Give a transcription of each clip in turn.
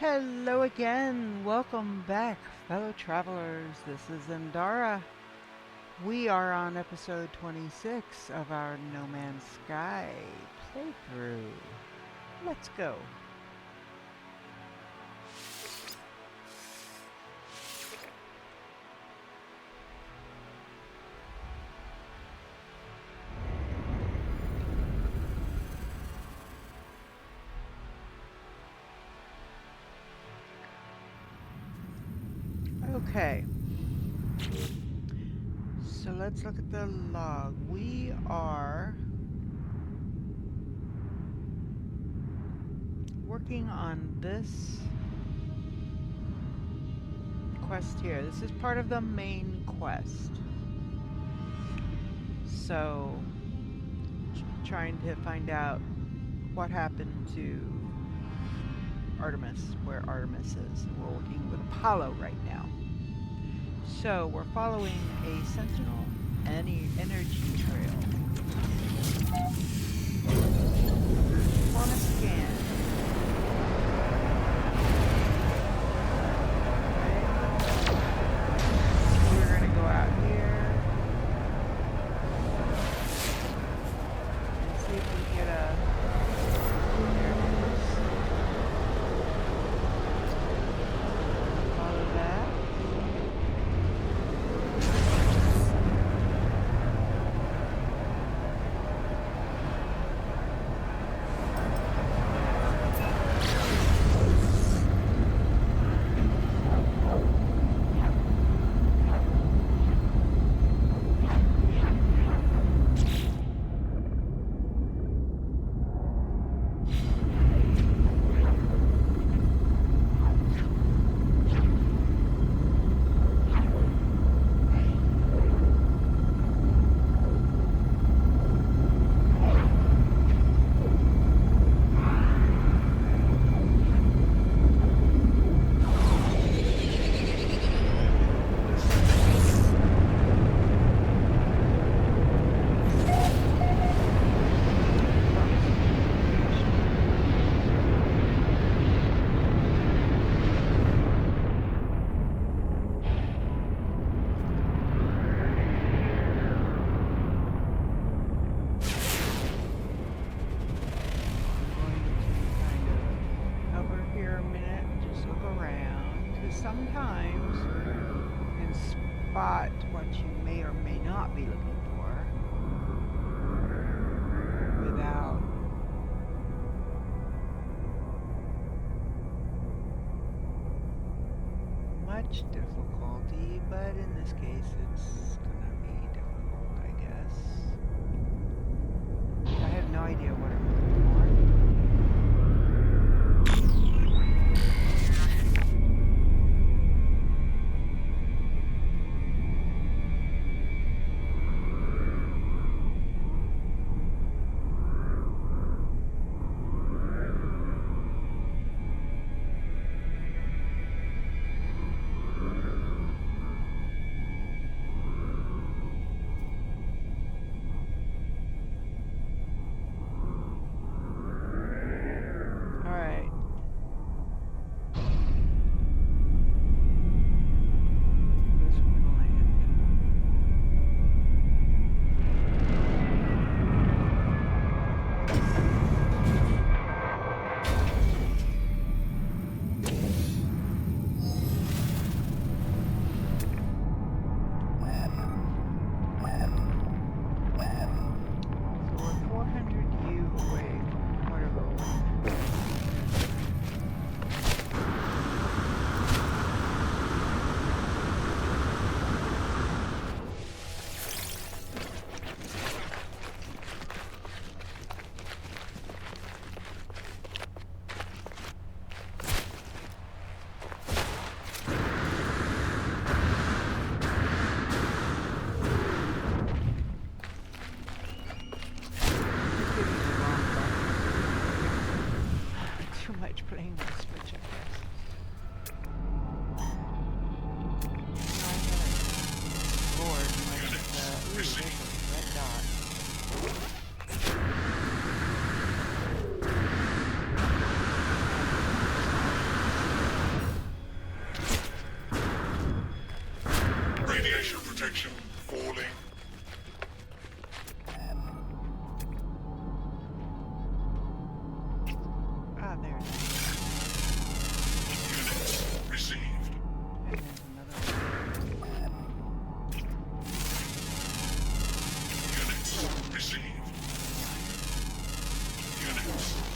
Hello again. Welcome back, fellow travelers. This is Zendara. We are on episode 26 of our No Man's Sky playthrough. Let's go. Okay. So let's look at the log. We are working on this quest here. This is part of the main quest. So, trying to find out what happened to Artemis, where Artemis is. We're working with Apollo right now. So we're following a Sentinel energy trail. On a scan. Okay. We're gonna go out here and see if we get a. There it is. Follow that. Sometimes you can spot what you may or may not be looking for without much difficulty, but in this case it's gonna be difficult, I guess. I have no idea what I'm looking for.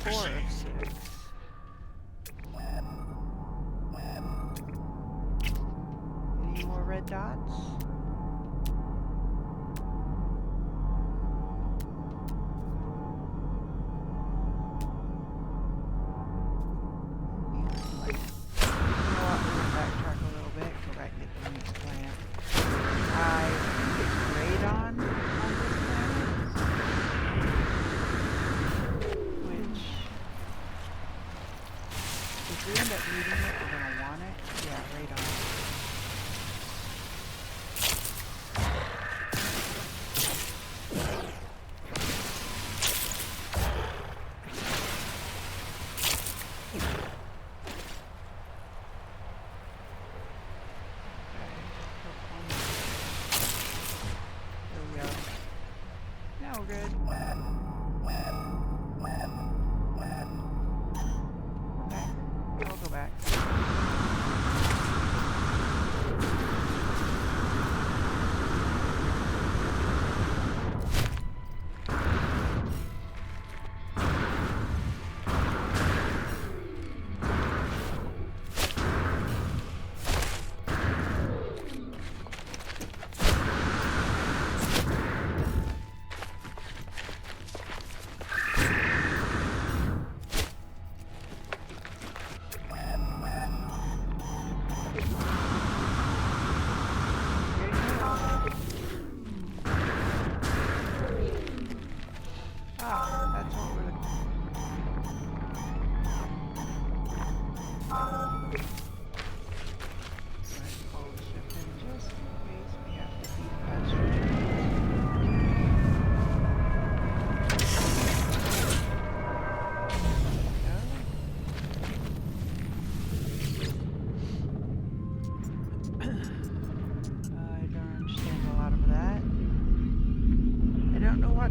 4 of 6. Any more red dots?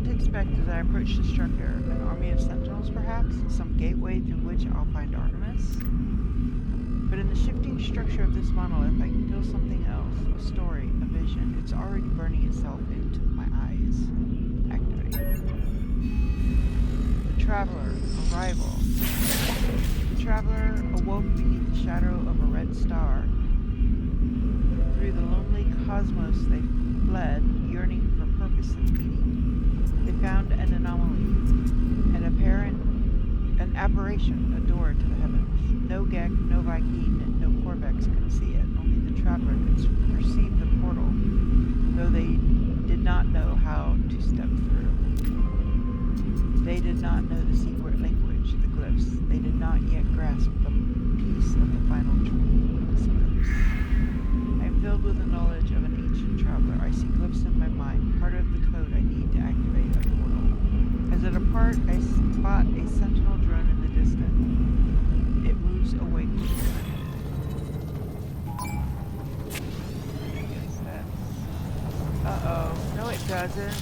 Expect as I approach the structure, an army of sentinels perhaps, some gateway through which I'll find Artemis. But in the shifting structure of this monolith, I can feel something else, a story, a vision. It's already burning itself into my eyes. Activate. The Traveler, arrival. The Traveler awoke beneath the shadow of a red star. Through the lonely cosmos they fled, yearning for purpose and meaning. They found an anomaly, an aberration, a door to the heavens. No Gek, no Vy'keen, no Corvex could see it. Only the Traveler could perceive the portal, though they did not know how to step through. They did not know the secret language, the glyphs. They did not yet grasp the piece of the final glyphs. I am filled with the knowledge of an ancient traveler. I see glyphs in my mind, part of the code I need to activate a portal. As it apart, I spot a sentinel drone in the distance. It moves away quickly. I guess that's... Uh-oh. No, it doesn't.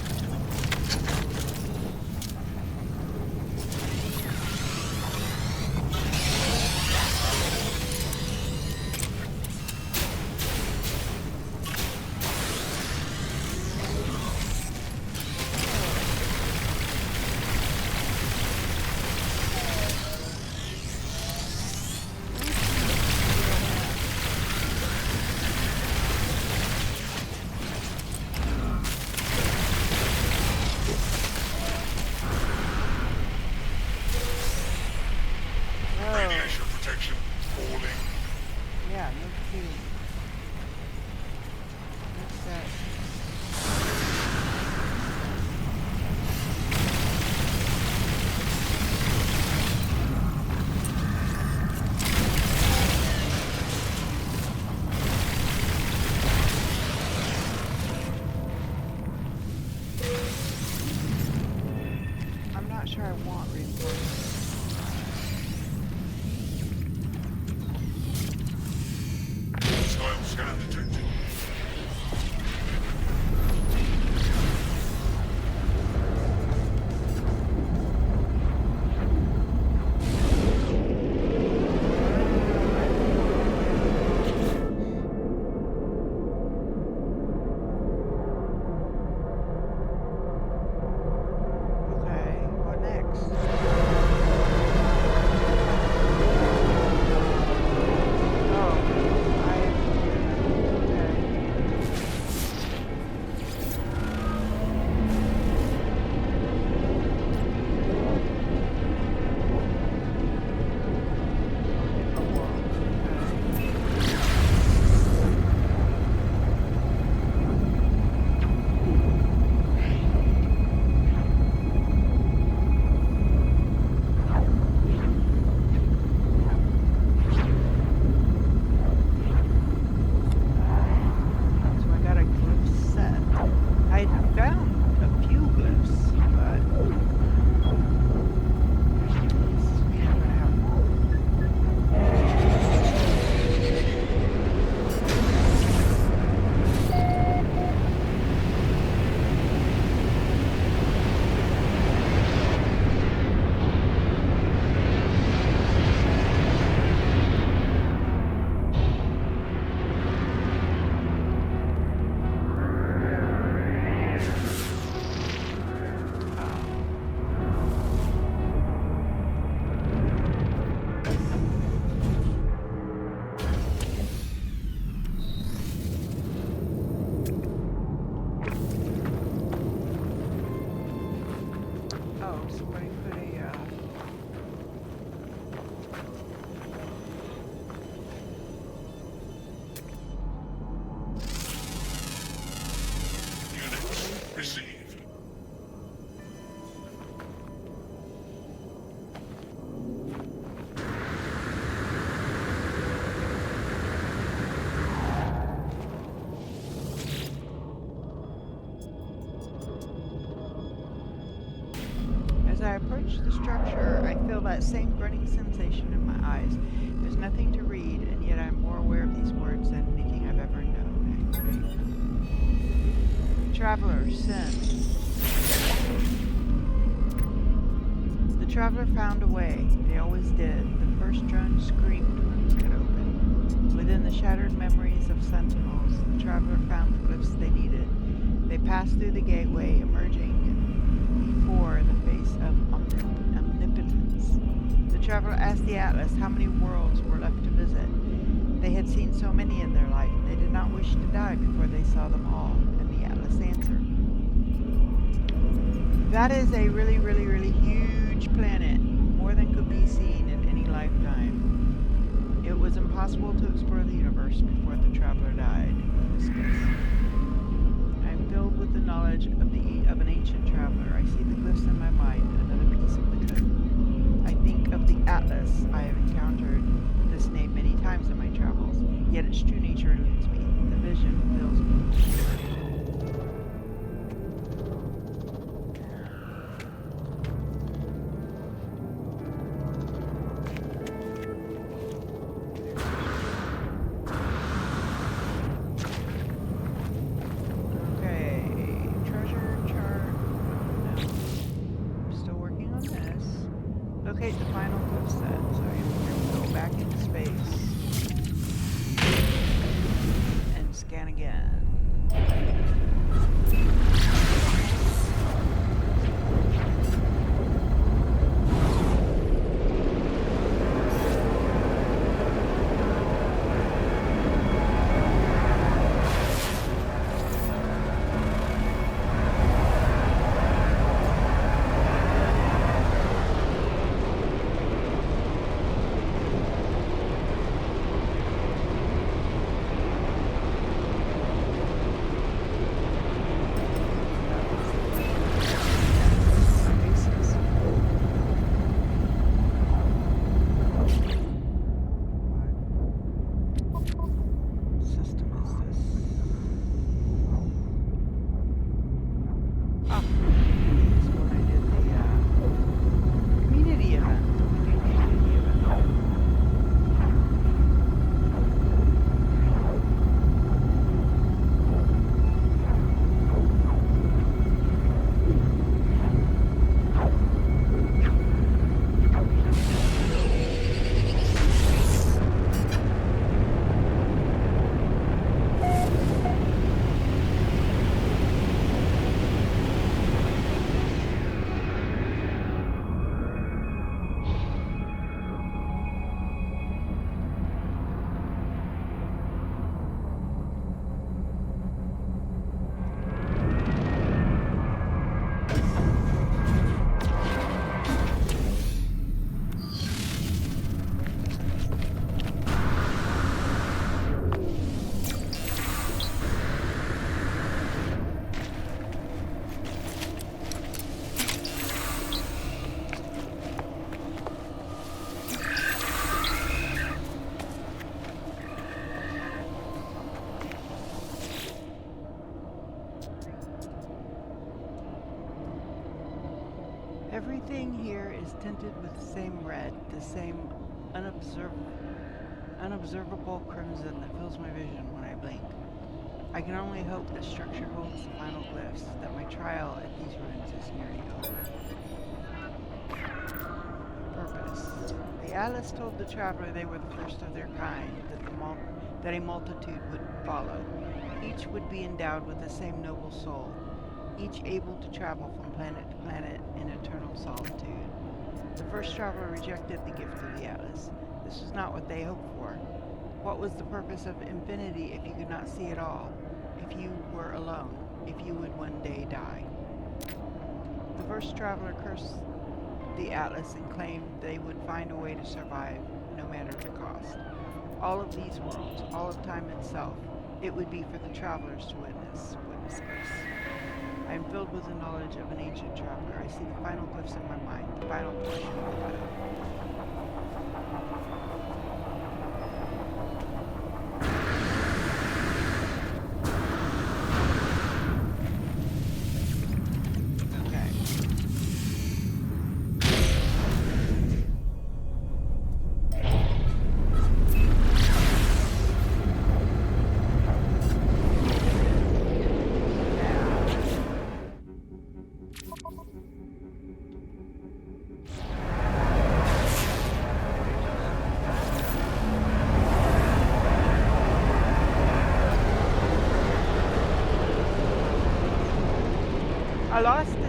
Somebody put a Units received. As I approach the structure, I feel that same burning sensation in my eyes. There's nothing to read, and yet I'm more aware of these words than anything I've ever known. Traveler, sin. The traveler found a way. They always did. The first drone screamed when it could open. Within the shattered memories of sentinels, the traveler found the glyphs they needed. They passed through the gateway, emerging before the face of omnipotence. The traveler asked the Atlas how many worlds were left to visit. They had seen so many in their life. They did not wish to die before they saw them all, and the Atlas answered. That is a really, really, really huge planet, more than could be seen in any lifetime. It was impossible to explore the universe before the traveler died. I am filled with the knowledge of an ancient traveler. I see the glyphs in my mind, another piece of the code. I think of the Atlas. I have encountered this name many times in my travels, yet its true nature eludes me. The vision fills me. Locate the final glyph set, so you can go back into space and scan again. Everything here is tinted with the same red, the same unobservable crimson that fills my vision when I blink. I can only hope this structure holds the final glyphs, that my trial at these ruins is nearly over. Purpose. The Atlas told the traveler they were the first of their kind, that a multitude would follow. Each would be endowed with the same noble soul, each able to travel from planet to planet in eternal solitude. The first traveler rejected the gift of the Atlas. This was not what they hoped for. What was the purpose of infinity if you could not see it all? If you were alone? If you would one day die? The first traveler cursed the Atlas and claimed they would find a way to survive, no matter the cost. All of these worlds, all of time itself, it would be for the travelers to witness this. I am filled with the knowledge of an ancient traveler. I see the final glyphs in my mind, the final portion of the web. I lost it.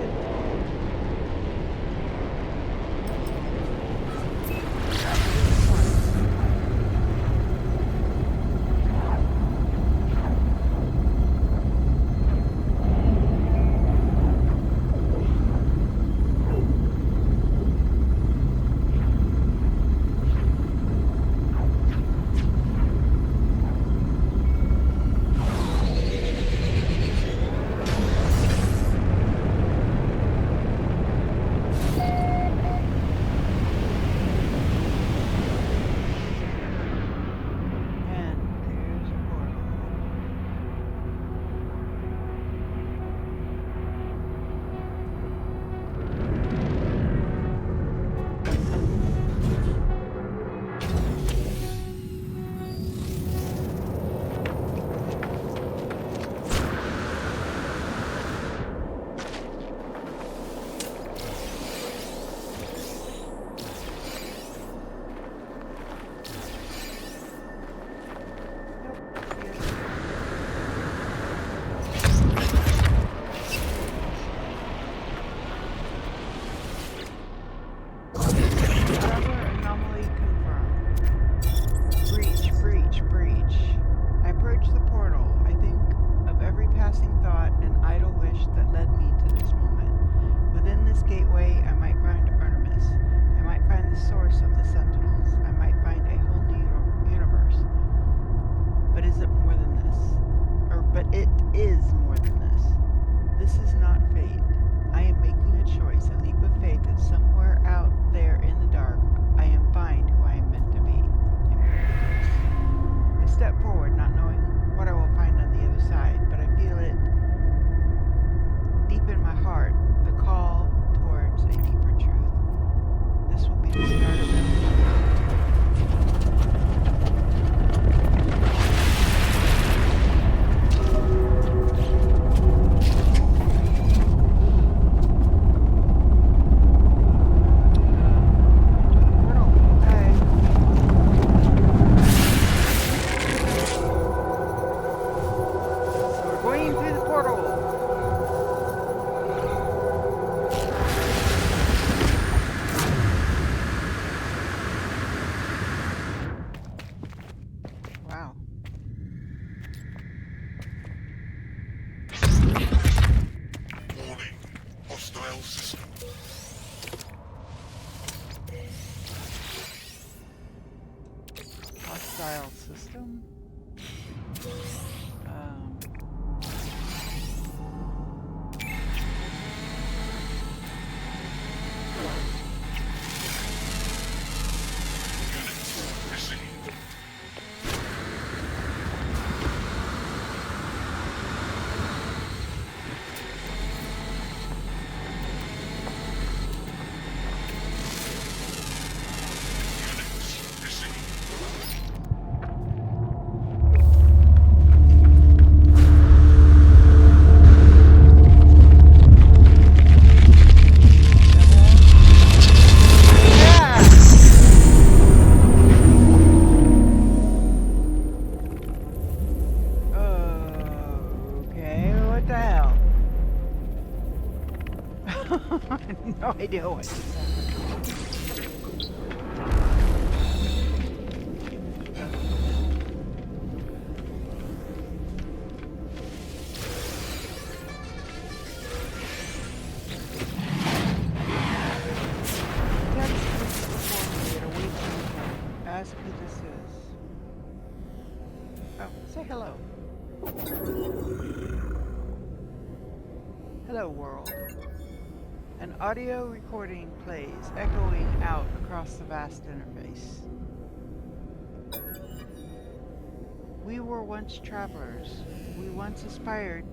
Hostile system. No idea what. Hello, world. An audio recording plays, echoing out across the vast interface. We were once travelers. We once aspired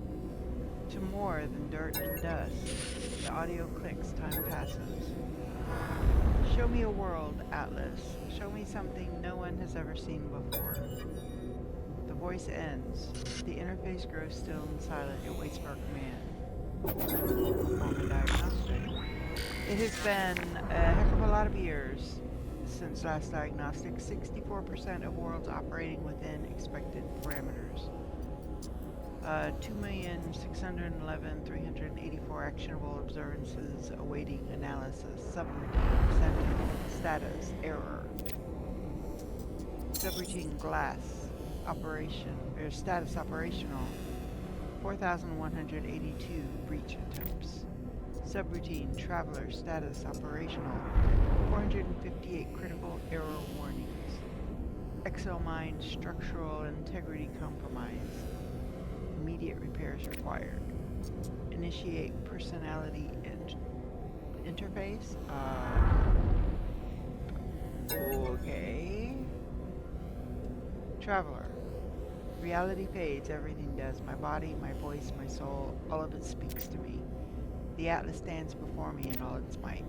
to more than dirt and dust. The audio clicks, time passes. Show me a world, Atlas. Show me something no one has ever seen before. The voice ends. The interface grows still and silent. It waits for a command. Perform a diagnostic. It has been a heck of a lot of years since last diagnostic. 64% of worlds operating within expected parameters. 2,611,384 actionable observances awaiting analysis. Subroutine status error. Subroutine glass operation or status operational. 4,182 breach attempts. Subroutine traveler status operational. 458 critical error warnings. Exomine structural integrity compromise. Immediate repairs required. Initiate personality interface. Okay. Traveler. Reality fades, everything does. My body, my voice, my soul, all of it speaks to me. The Atlas stands before me in all its might.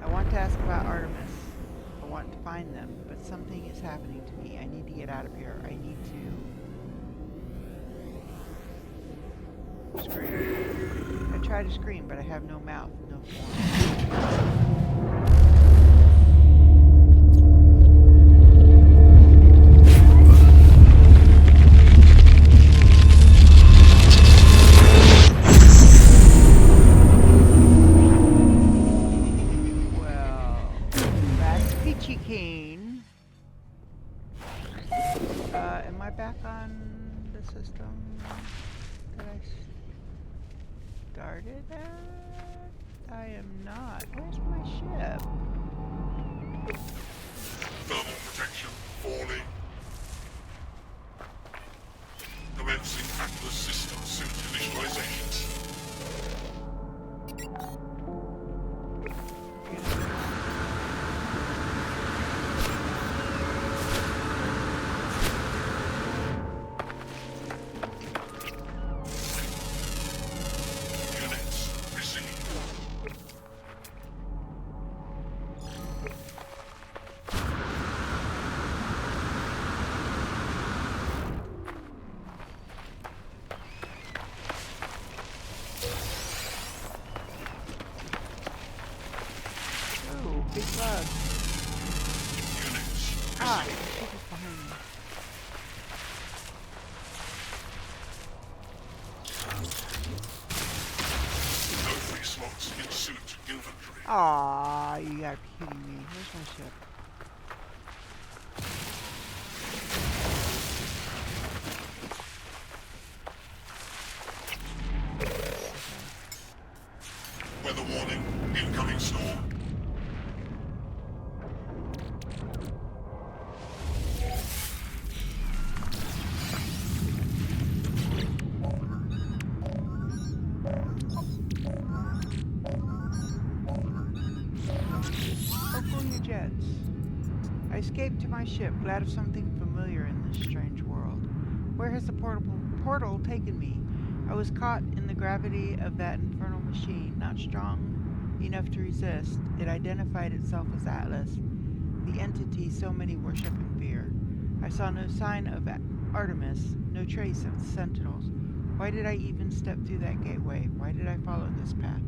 I want to ask about Artemis. I want to find them, but something is happening to me. I need to get out of here. I need to scream. I try to scream, but I have no mouth, no form. Am I back on the system that I started at? I am not. Where's my ship? Thermal protection falling. Commencing Atlas system suit initialization. Big bug. Ah, the ship is behind me. No free slots in suit inventory. Aw, you gotta be kidding me. Where's my ship? Weather warning. Incoming storm. I escaped to my ship, glad of something familiar in this strange world. Where has the portal taken me? I was caught in the gravity of that infernal machine, not strong enough to resist. It identified itself as Atlas, the entity so many worship and fear. I saw no sign of Artemis, no trace of the Sentinels. Why did I even step through that gateway? Why did I follow this path?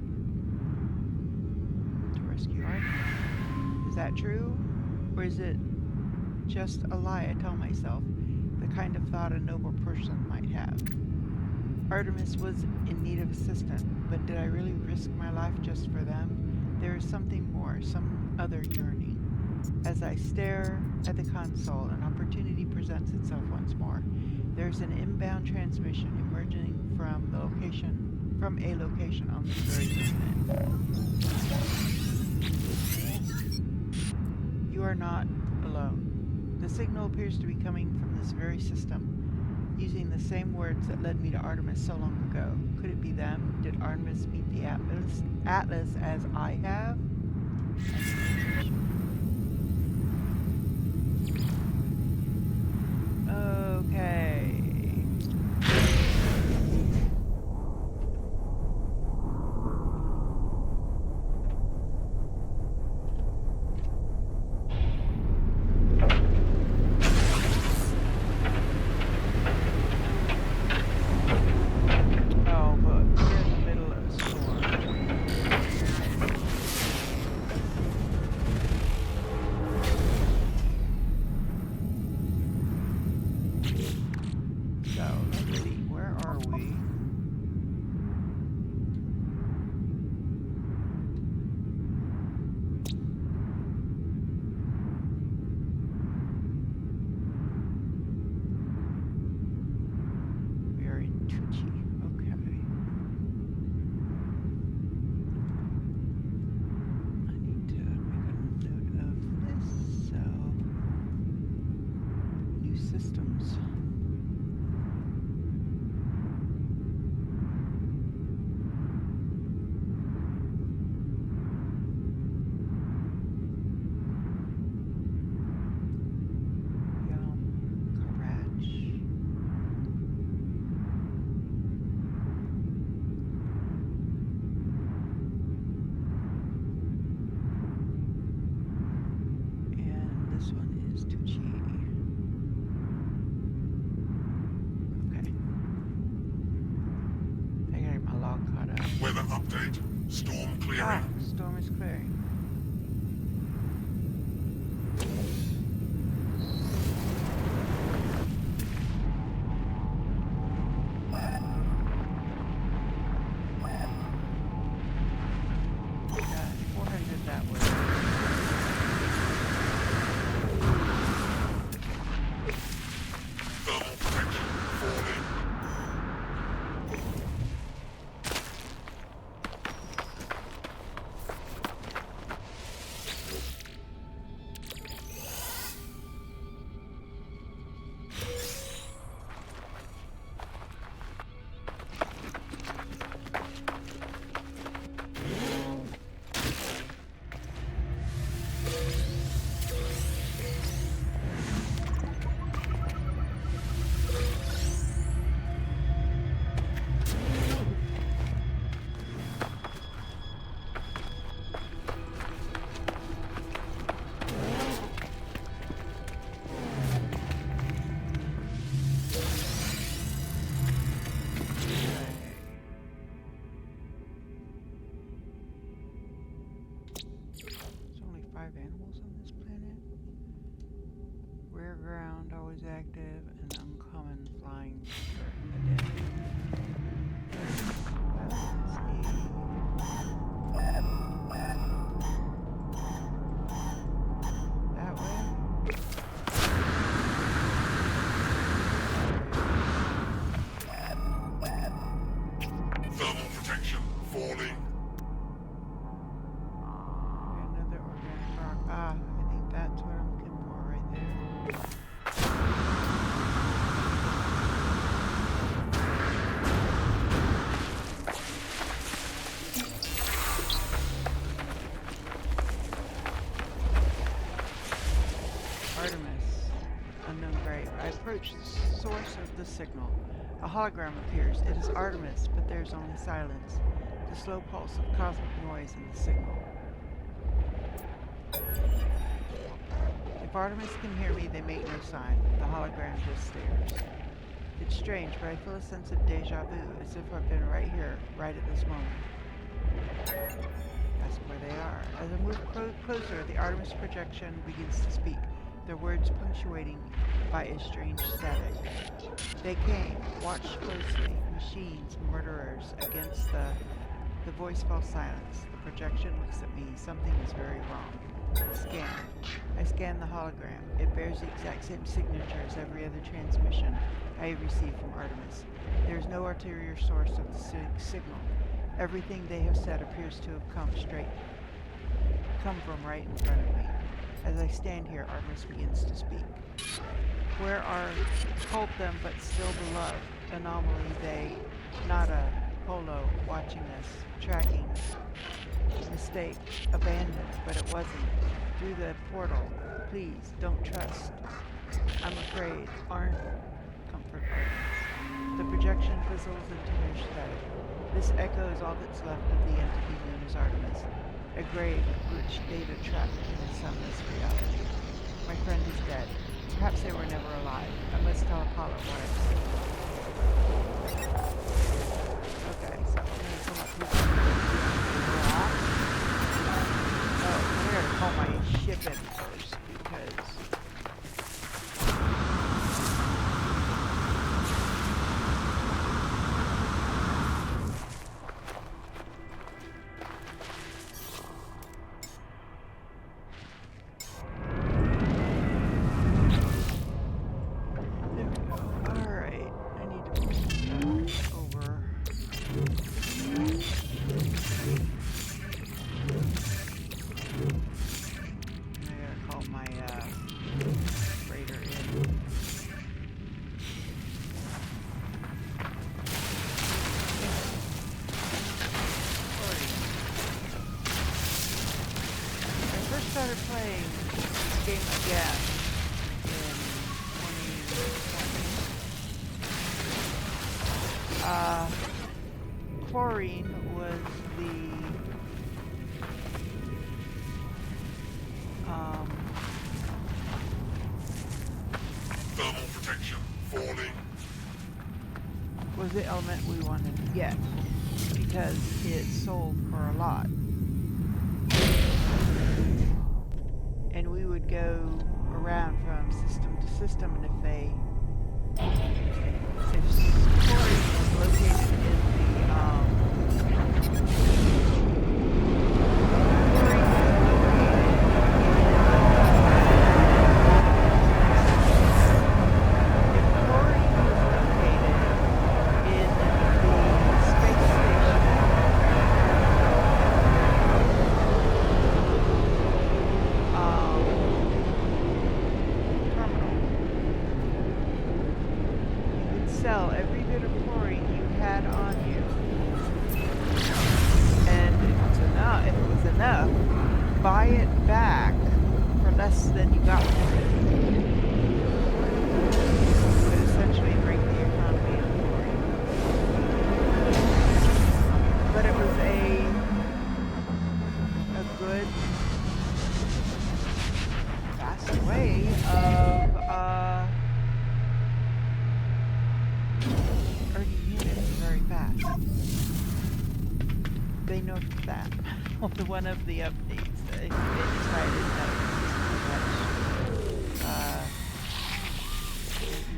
To rescue Artemis. Is that true? Or is it just a lie I tell myself, the kind of thought a noble person might have? Artemis was in need of assistance, but did I really risk my life just for them? There is something more, some other yearning. As I stare at the console, an opportunity presents itself once more. There's an inbound transmission emerging from a location on this very planet. You are not alone. The signal appears to be coming from this very system. using the same words that led me to Artemis so long ago. Could it be them? Did Artemis meet the Atlas as I have? Okay. Oh, but we're in the middle of a storm. So, let's see. Where are we? We are in Tucci. Okay. I need to make a note of this. So, new systems. Garage. And this one is Tucci. Okay. I gotta get my log caught up. Weather update. Storm clearing. Ah, storm is clearing. Got 400 that way. Thermal protection falling. There's only 5 animals on this planet. Rear ground always active and uncommon flying a day. That way. Thermal protection falling. Another organic rock. Ah, I think that's what I'm looking for right there. Artemis, unknown grave. I approach the source of the signal. A hologram appears. It is Artemis, but there's only silence. The slow pulse of cosmic noise in the signal. If Artemis can hear me, they make no sign. The hologram just stares. It's strange, but I feel a sense of deja vu, as if I've been right here, right at this moment. That's where they are. As I move closer, the Artemis projection begins to speak, their words punctuating by a strange static. They came, watched closely, machines, murderers, against the voice fell silence. The projection looks at me. Something is very wrong. Scan. I scan the hologram. It bears the exact same signature as every other transmission I have received from Artemis. There is no ulterior source of the signal. Everything they have said appears to have come from right in front of me. As I stand here, Artemis begins to speak. Where are hold them but still beloved anomaly they not a polo watching us, tracking mistake, abandoned, but it wasn't. Through the portal, please don't trust. I'm afraid aren't comfort items. The projection fizzles into mere static. This echoes all that's left of the entity known as Artemis, a grave which data trapped in a sunless reality. My friend is dead. Perhaps they were never alive. I must tell Apollo what I've seen. Okay, so I'm gonna come up here. Oh, I gotta call my ship in first because there we go. Alright. I need to move that over. I gotta call my freighter in. I first started playing this game again in 2020. Chlorine was the Thermal protection falling. was the element we wanted to get because it sold for a lot. And we would go around from system to system, and if chlorine was located in sell every bit of chlorine you had on you. And if it was enough, buy it back for less than you got for it. But essentially break the economy of chlorine. But it was a good, fast way of earning units very fast. They noticed that. One of the updates, they decided that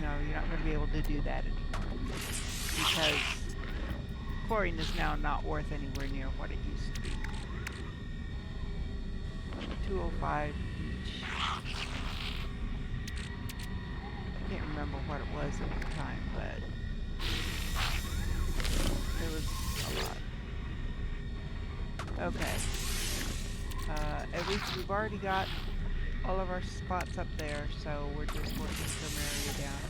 you're not going to be able to do that anymore because chlorine is now not worth anywhere near what it used to be. 205 each. I can't remember what it was at the time, but it was a lot. Okay. We've already got all of our spots up there, so we're just working some area down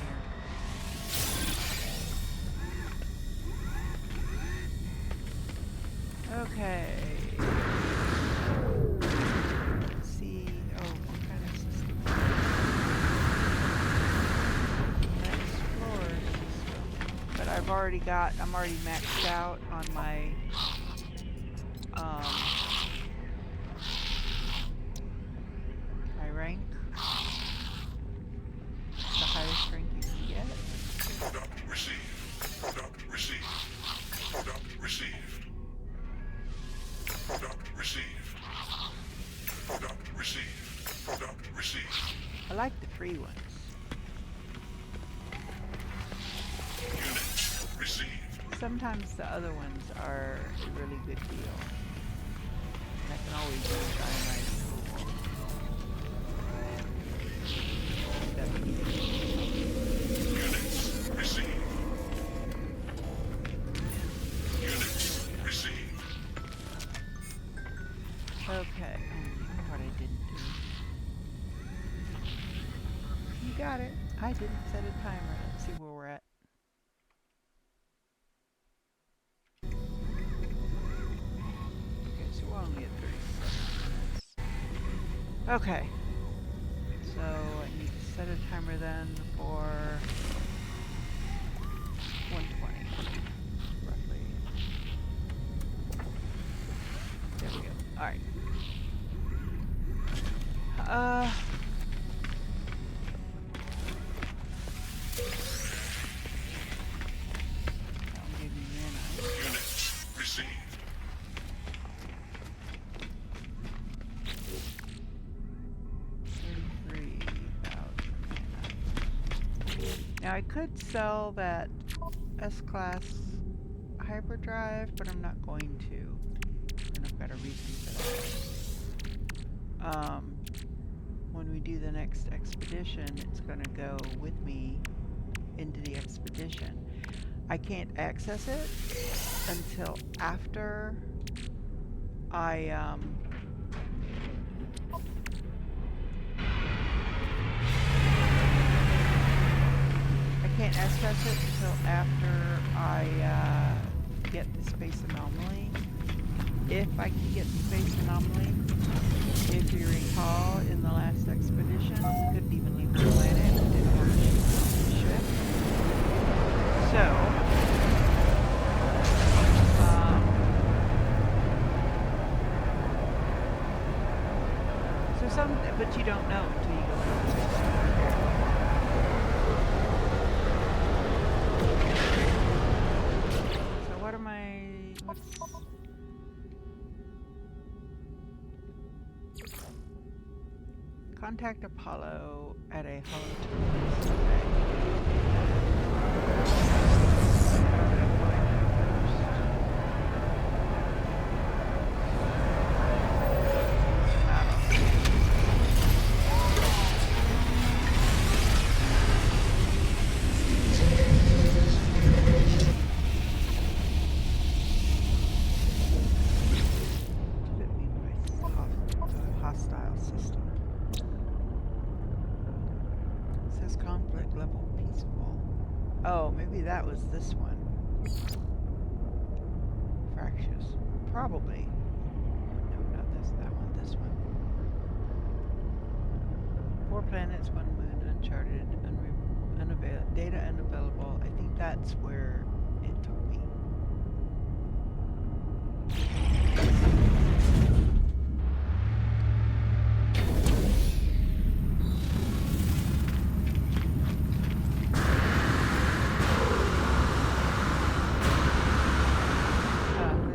here. Okay. Let's see. Oh, what kind of system? Explorer system. But I'm already maxed out on my my rank. The highest rank you can get. Product received. Product received. Product received. Product received. Product received. Product received. I like the free ones. Units received. Sometimes the other ones are a really good deal. And I can always use ionized cobalt. Units received. Units received. Okay. You know what I didn't do? You got it. I didn't set a timer. Let's see where we're at. Okay, so we're only at 37 minutes. Okay. So I need to set a timer then for 120, roughly. There we go. All right. That'll give me mana. Units received. 33,000 mana. Now I could sell that S-Class hyperdrive, but I'm not going to. And I've got a reason for that. When we do the next expedition, it's going to go with me into the expedition. I can't access it until after I can't access it until after I get the space anomaly. If I can get the space anomaly, if you recall, in the last expedition, we couldn't even leave the planet. We didn't have a ship. But you don't know until you go into space. So what am I? Contact Apollo at a holoterminal survey. Hostile system. It says conflict level peaceful. Oh, maybe that was this one. Fractious. Probably. No, not this. That one. This one. 4 planets, 1 moon, uncharted, data unavailable. I think that's where it took me.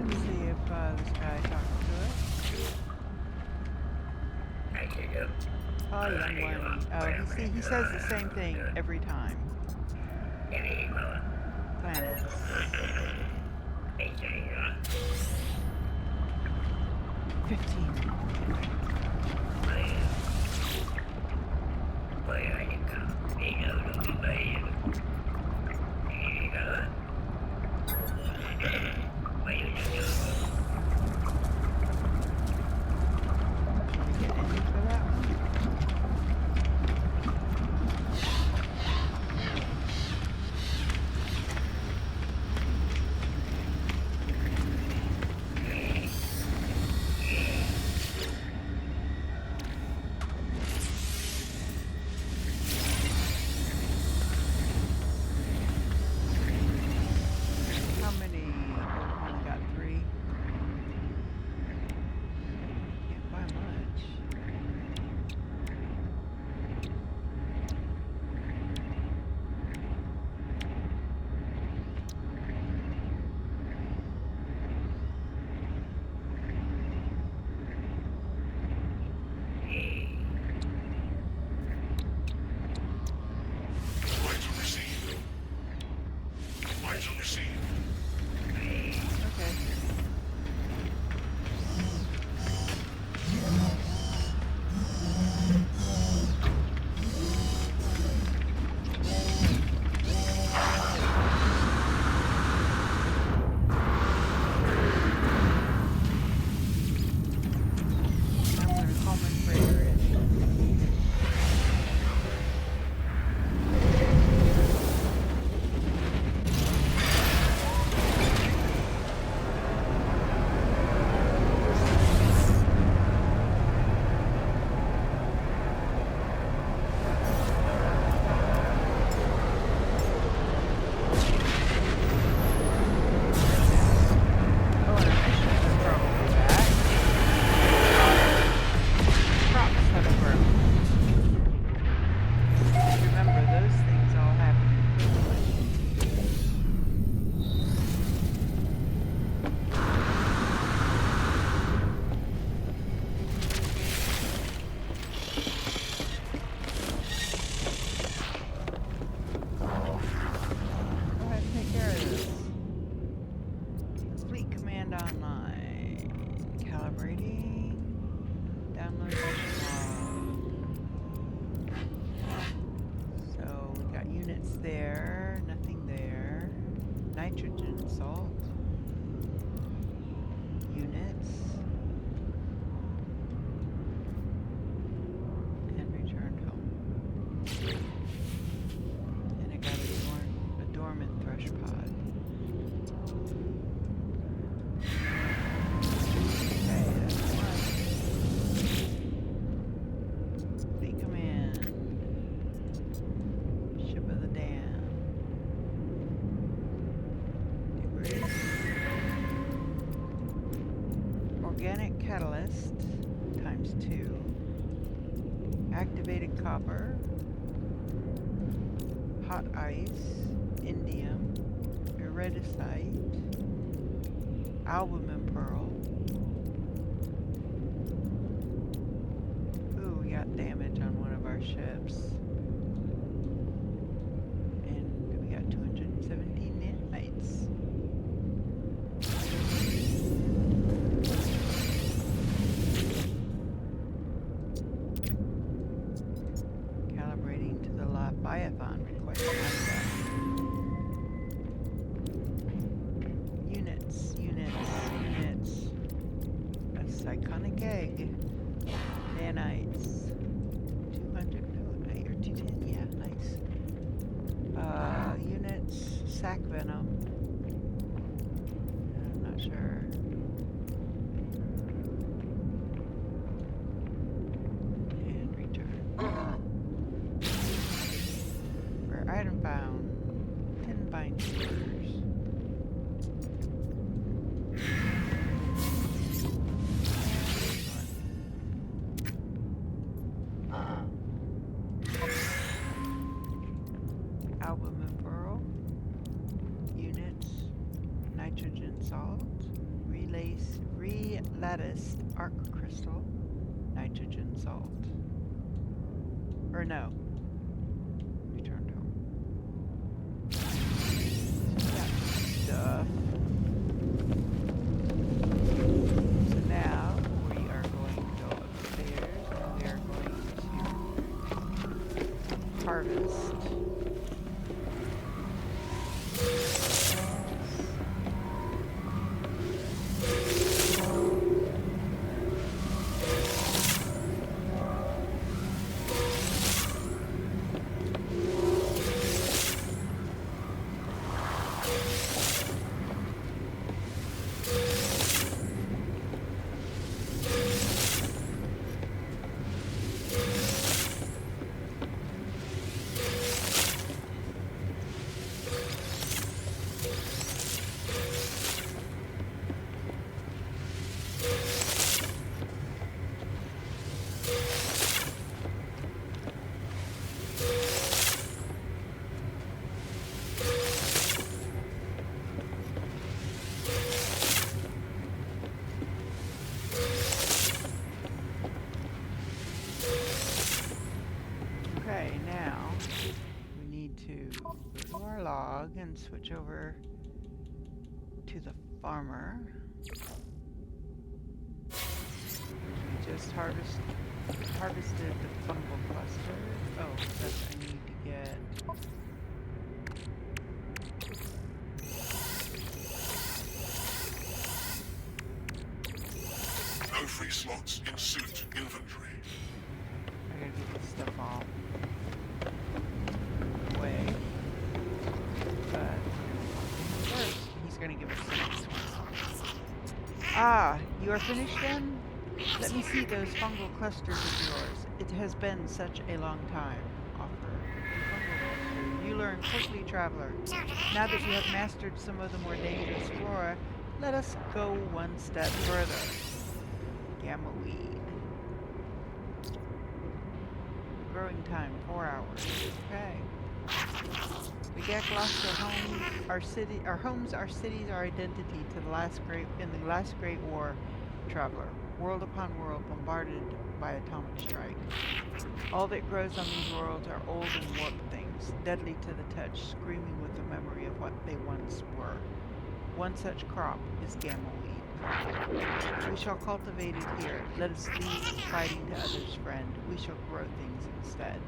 Let's see if this guy talks to us. Oh, young one. Oh, he says the same thing every time. Planets. 15. Get any for that one? How many? Oh, only got 3. there. Nothing there. Nitrogen salt. Units. And returned home. And I got a dormant thrush pod. Okay, that's one. Fleet command. Ship of the Dam. Debris. Organic catalyst times 2. Activated copper. Hot ice. Indium. Iridesite. Albumin pearl. Ooh, we got damage on one of our ships. And we got 217 nanites. Calibrating to the Leviathan request contact. Units. A cyconic egg. Nanites. 200, no, or 210, yeah, nice. Units, sac venom. I'm not sure. And return. Rare item found. 10 binders. Albumin pearl, units, nitrogen salt, relatticed arc crystal, nitrogen salt. Or no, returned home. Yeah, stuff. So now we are going to go upstairs and we are going to harvest. Okay, now we need to go to our log and switch over to the farmer. We just harvested the fungal cluster. Oh, that's I need to get. No free slots in suit inventory. I gotta get this stuff all away. But first, he's gonna give us some. Ah, you are finished then? Let me see those fungal clusters of yours. It has been such a long time. Offer fungal cluster. You learn quickly, traveler. Now that you have mastered some of the more dangerous flora, let us go one step further. Gamma weed. Growing time 4 hours. Okay. We get lost our home, our homes, our cities, our identity to the last great war, traveler. World upon world bombarded by atomic strike. All that grows on these worlds are old and warped things, deadly to the touch, screaming with the memory of what they once were. One such crop is gamma weed. We shall cultivate it here. Let us leave fighting to others, friend. We shall grow things instead.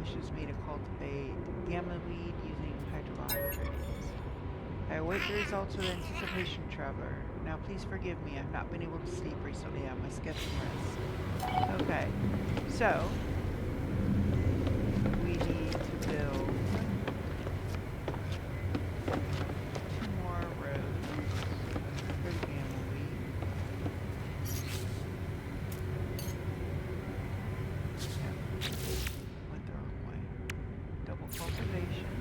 wishes me to cultivate gamma weed using hydrolysis. I await the results with anticipation, traveler. Now please forgive me. I've not been able to sleep recently. I must get some rest. Okay, so we need to build 2 more roads for the gamma weed. Yep, went the wrong way. Double cultivation.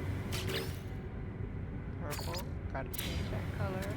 Purple. Gotta change that color.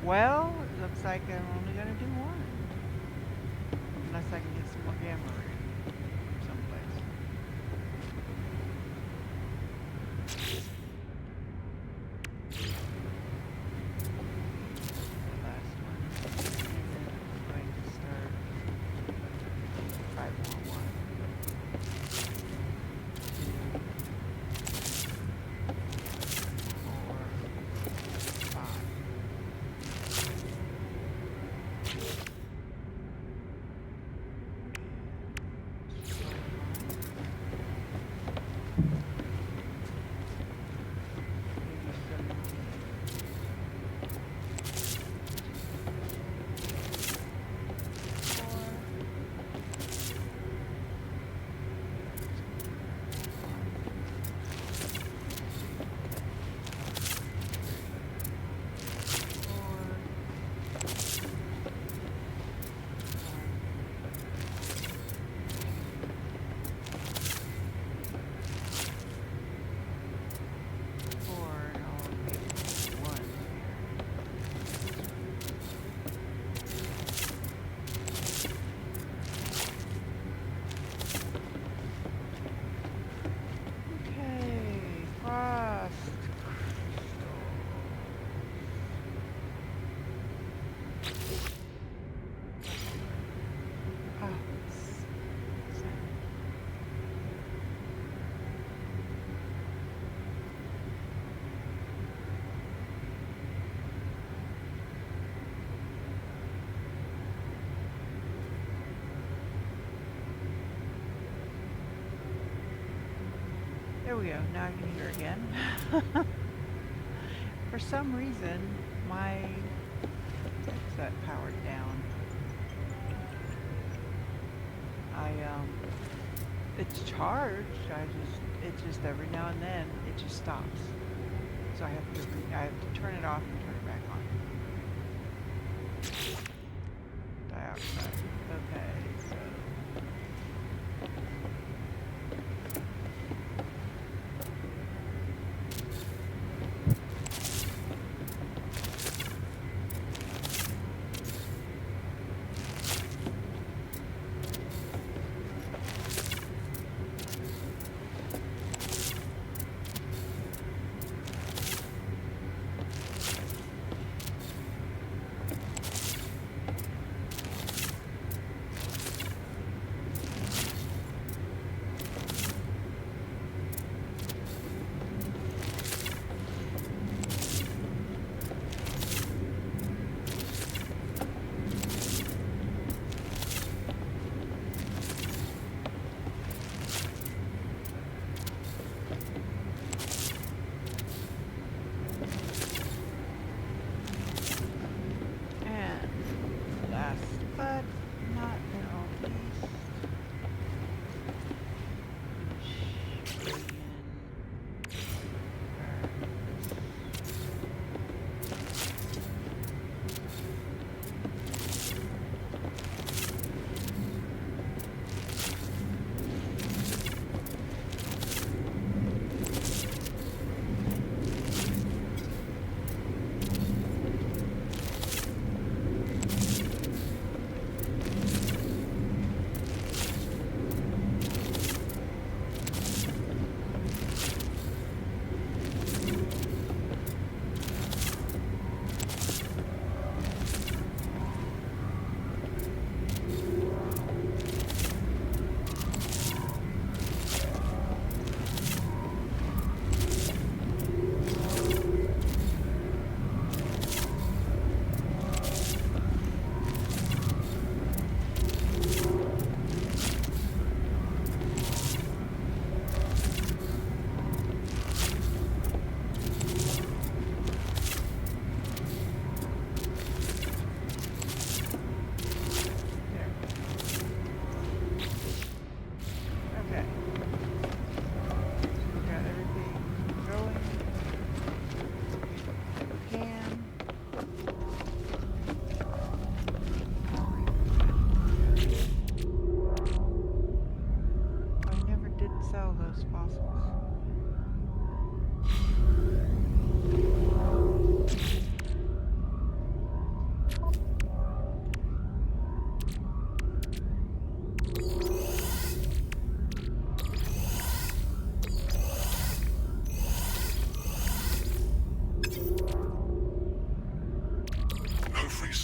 Well, it looks like I'm only going to do one. Unless I can get some more gamma ray from someplace. The last one. And then I'm going to start 5 more 1. 2, 4, 5. There we go. Now I can hear again. For some reason, my headset powered down. It's charged. It's just every now and then it just stops. So I have to turn it off and turn it back on. Dioxide. Okay, so. but not in all case.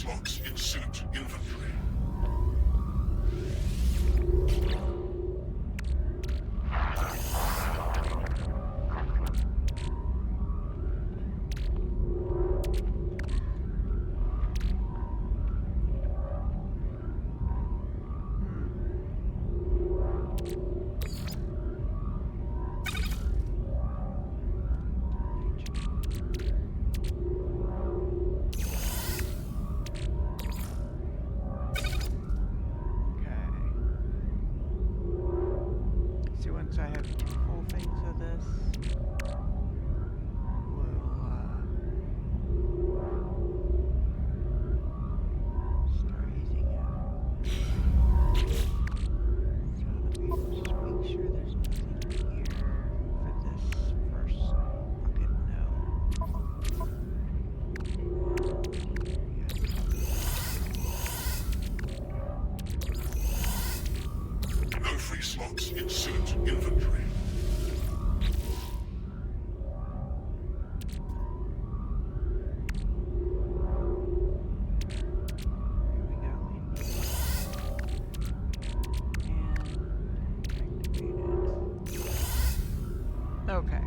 slots in suit inventory. Once I have two full things of this, we'll start using it. So let me just make sure there's nothing here for this first bucket. No. No free slots in suit inventory. Okay.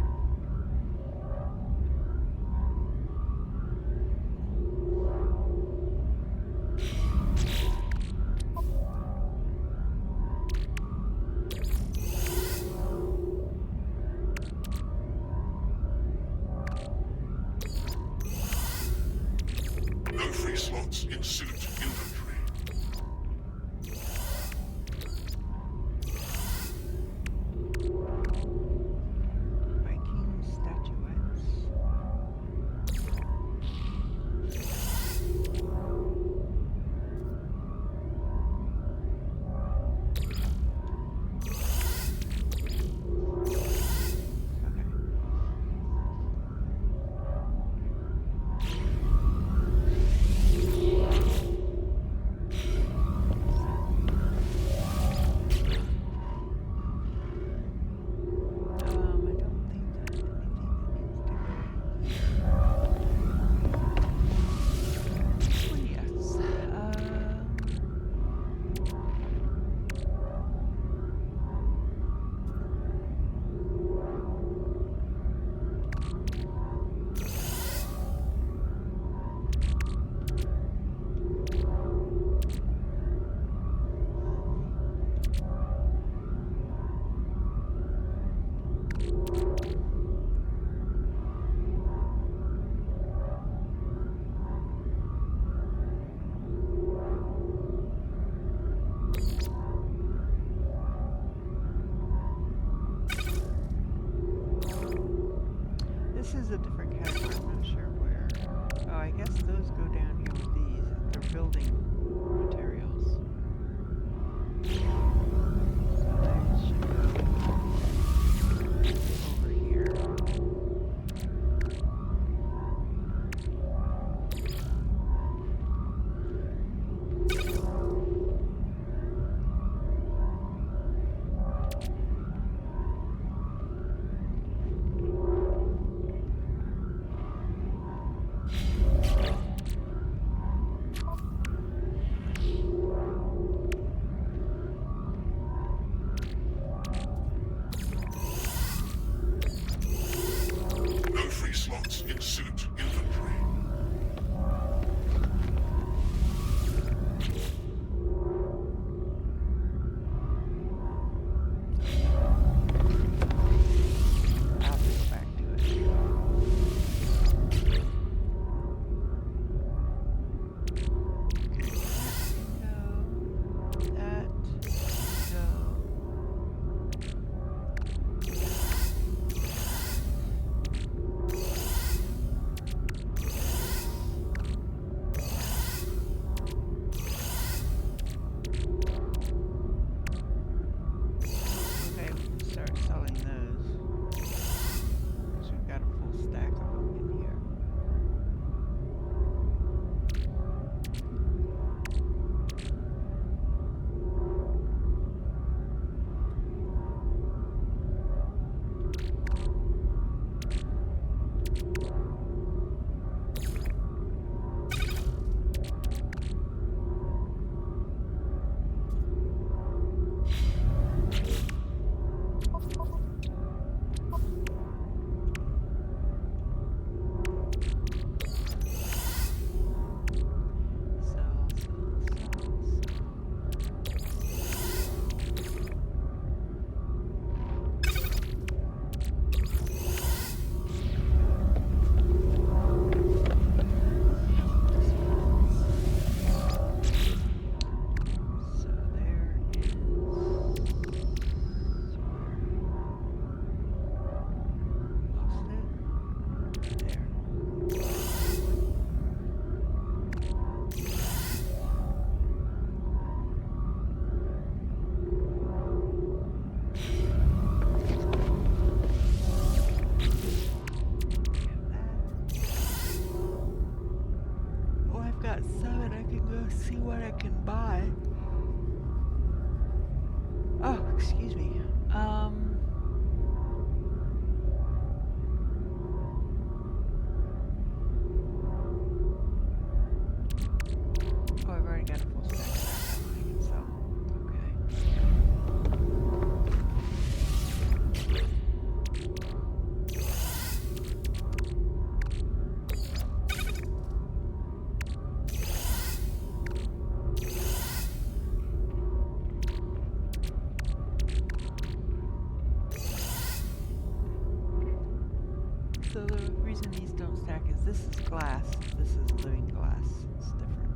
So the reason these don't stack is this is glass, this is living glass. It's different.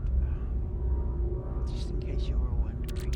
Just in case you were wondering.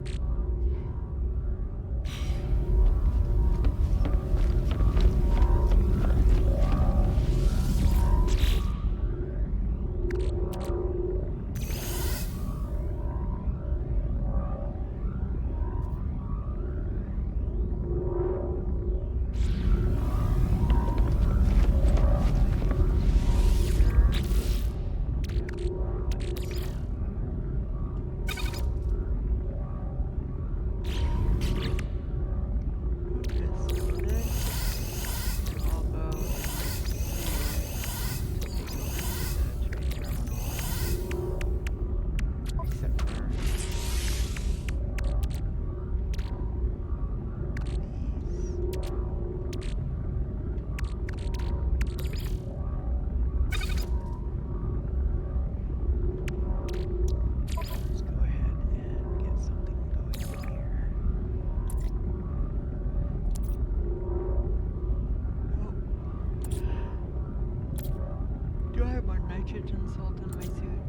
Do I have more nitrogen salt in my suit?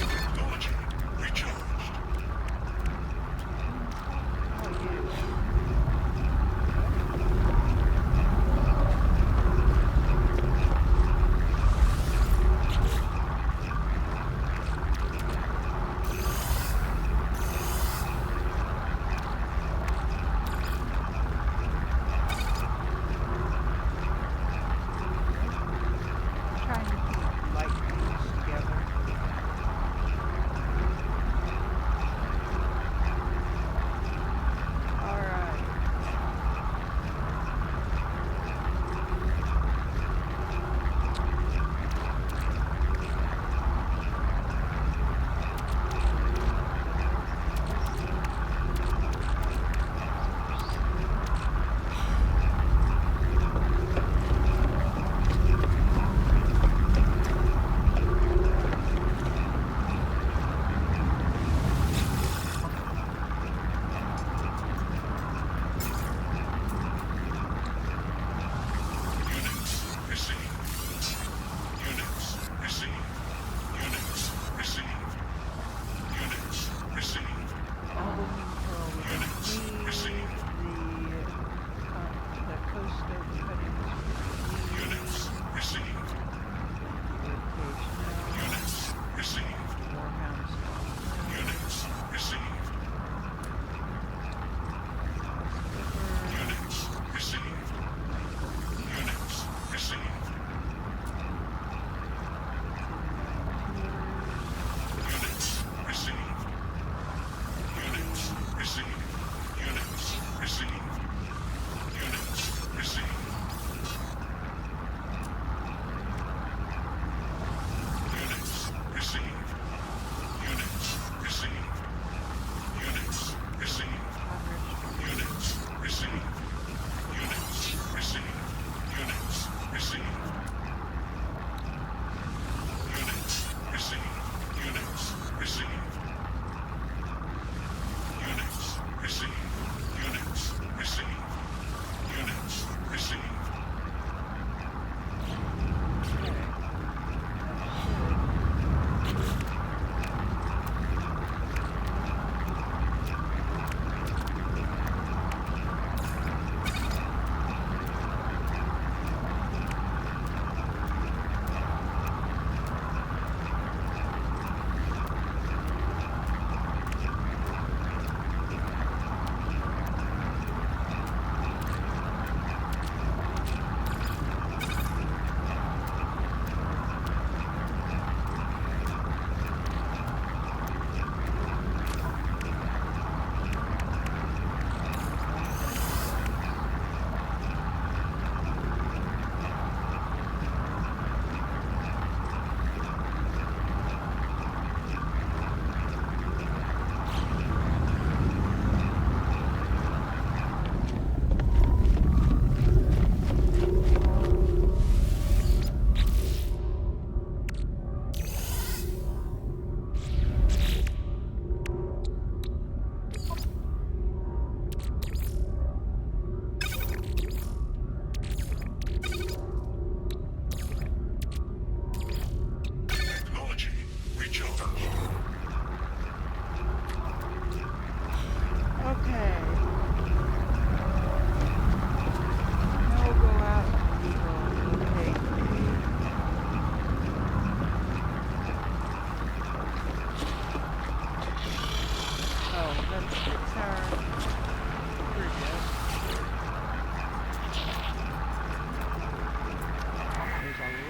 Technology recharged. Oh, you.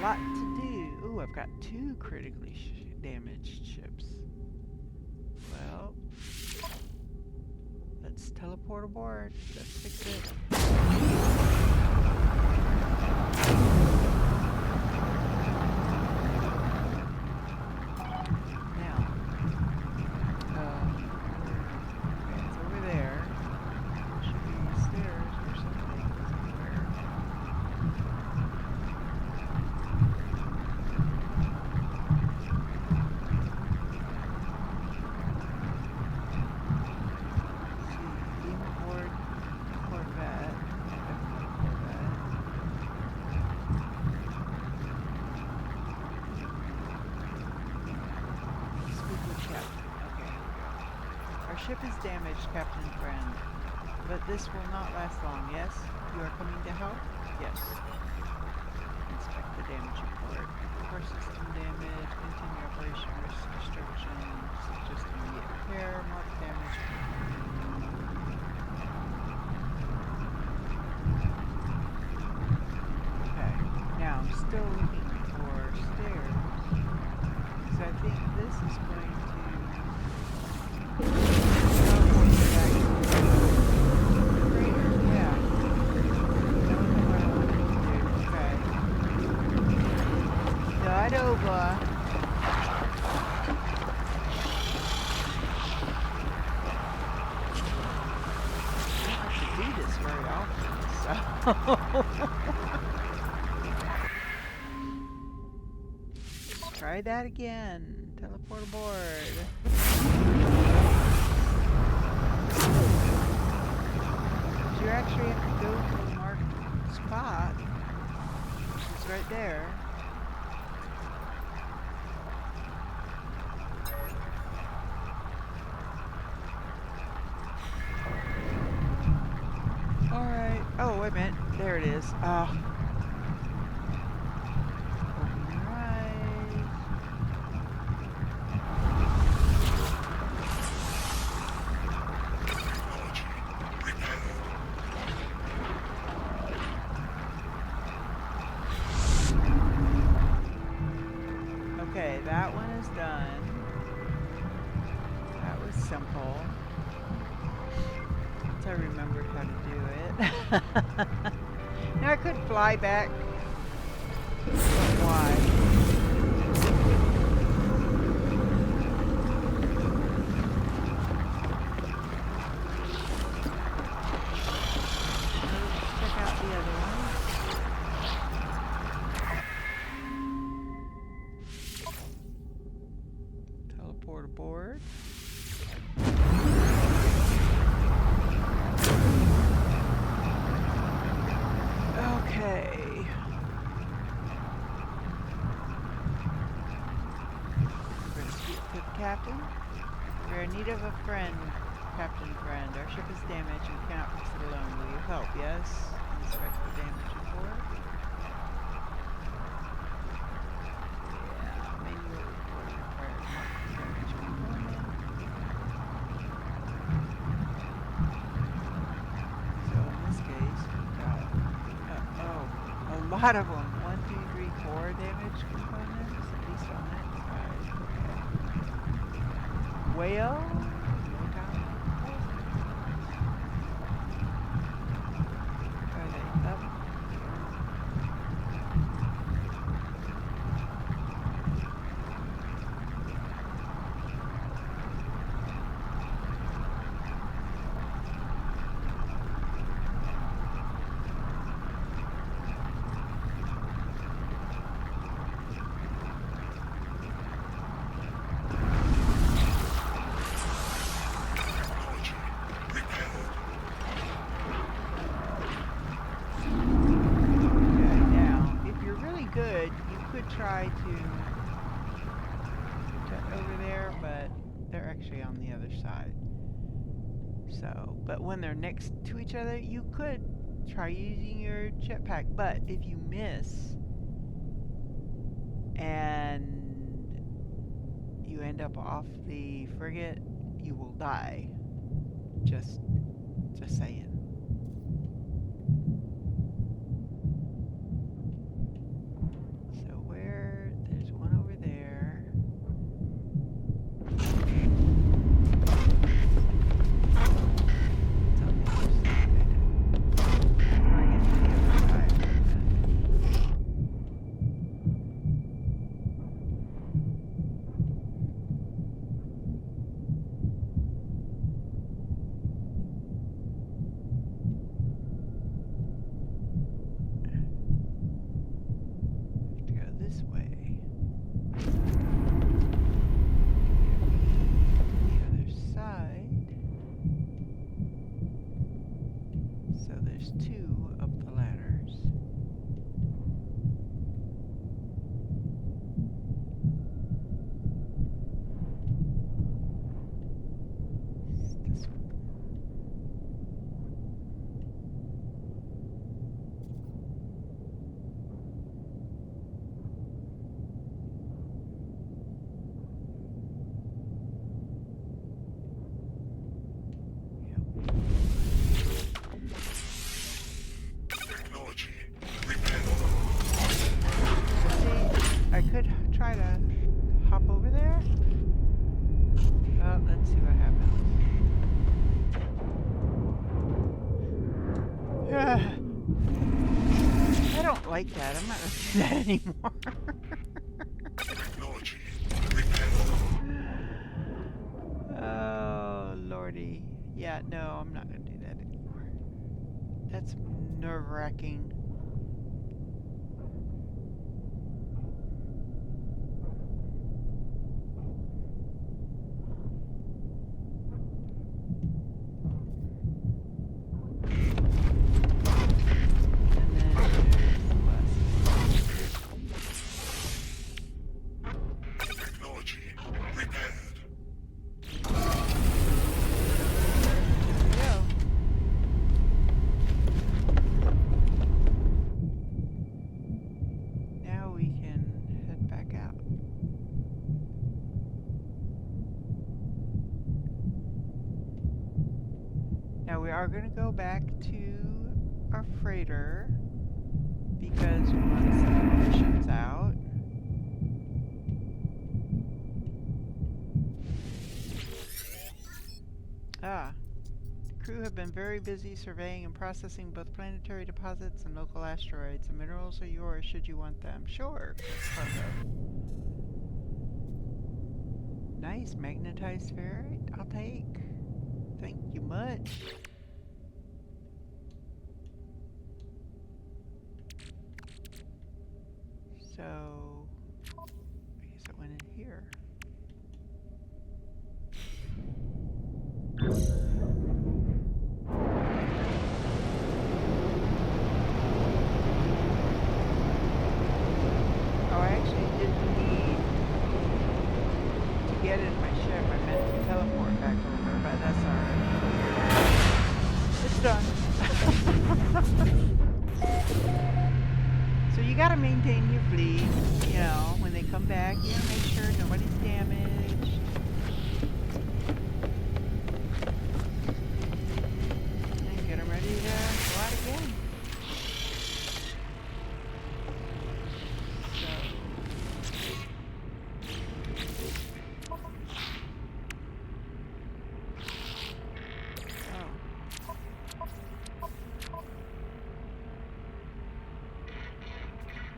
lot to do. Ooh, I've got two critically damaged ships. Well, let's teleport aboard. Let's fix it. Now, it's over there. There should be stairs or something somewhere. Beam aboard Corvette. Corvette. Speak with Captain. Okay, here we go. Our ship is damaged, Captain Friend, but this will not last long, yes? You are coming to help? Yes. Inspect the damage report. Core system damage, continue operation, risk destruction, suggest immediate repair, mark damage. Okay, now I'm still looking for stairs, because I think this is going to teleport me back to the crater. Yeah. That was what I wanted to do. Okay. Start over. I don't have to do this very often, so. Let's try that again. Teleport aboard. You actually have to go to the marked spot, which is right there. Alright. Oh, wait a minute. There it is. Open your eyes. Technology repaired. Okay, that one is done. That was simple. Once I remembered how to do it. Now I could fly back. But why? Let's check out the other one. Teleport aboard. Okay. We're gonna speak to the captain. We're in need of a friend, Captain Friend. Our ship is damaged and we cannot fix it alone. Will you help? Yes. Inspect the damage report. Yeah, manual report required. Mark the damage component. So in this case, we've got a lot of them. 1, 2, 3, 4 damage components, at least on that side. Okay. Well, no time like the present. Are they up here? Technology repaired. Okay, now, if you're really good, you could try to over there, but they're actually on the other side. So, but when they're next to each other, you could try using your jetpack. But if you miss and you end up off the frigate, you will die. Just saying. So try to hop over there? Well, let's see what happens. I don't like that. I'm not going to do that anymore. Technology repaired. Oh, lordy. Yeah, no, I'm not going to do that anymore. That's nerve-wracking. Technology repaired. Now we can head back out. Now we are going to go back to our freighter because once the mission's out, the crew have been very busy surveying and processing both planetary deposits and local asteroids. The minerals are yours should you want them. Sure. Nice magnetized ferrite. I'll take. Thank you much. So, I guess it went in here. Oh, I actually didn't need to get in my ship. I meant to teleport back over, but that's alright. It's done. So you gotta maintain your fleet, you know, when they come back, you gotta make sure nobody's damaged. And get them ready to go out again.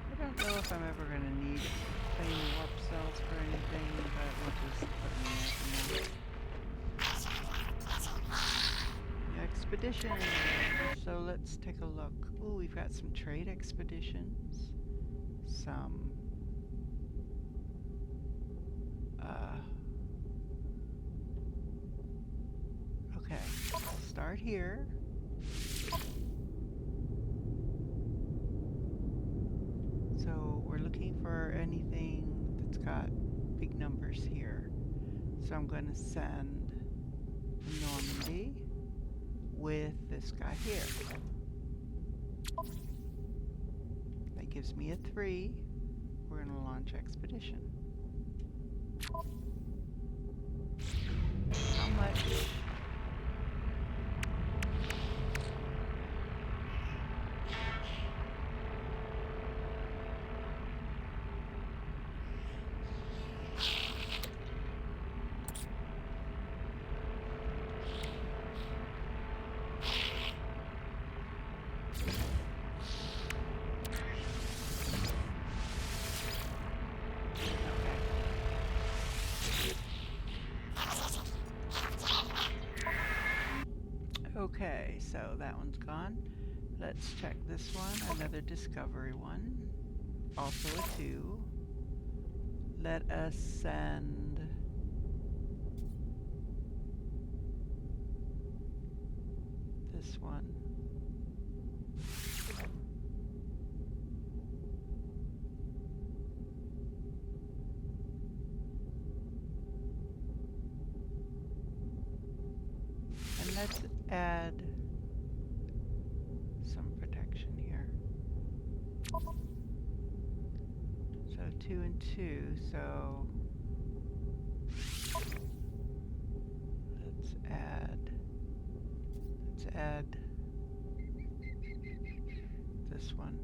I don't know if I'm ever going to need plain warp cells for anything, but we'll just put them in there for now. Expedition. So let's take a look. Ooh, we've got some trade expeditions. Some okay, start here. So we're looking for anything that's got big numbers here. So I'm going to send Normandy with this guy here. That gives me a 3. We're going to launch expedition. How much? Okay, so that one's gone. Let's check this one, another discovery one. Also a 2. Let us send this one. And let's add some protection here. So 2 and 2, so let's add this one.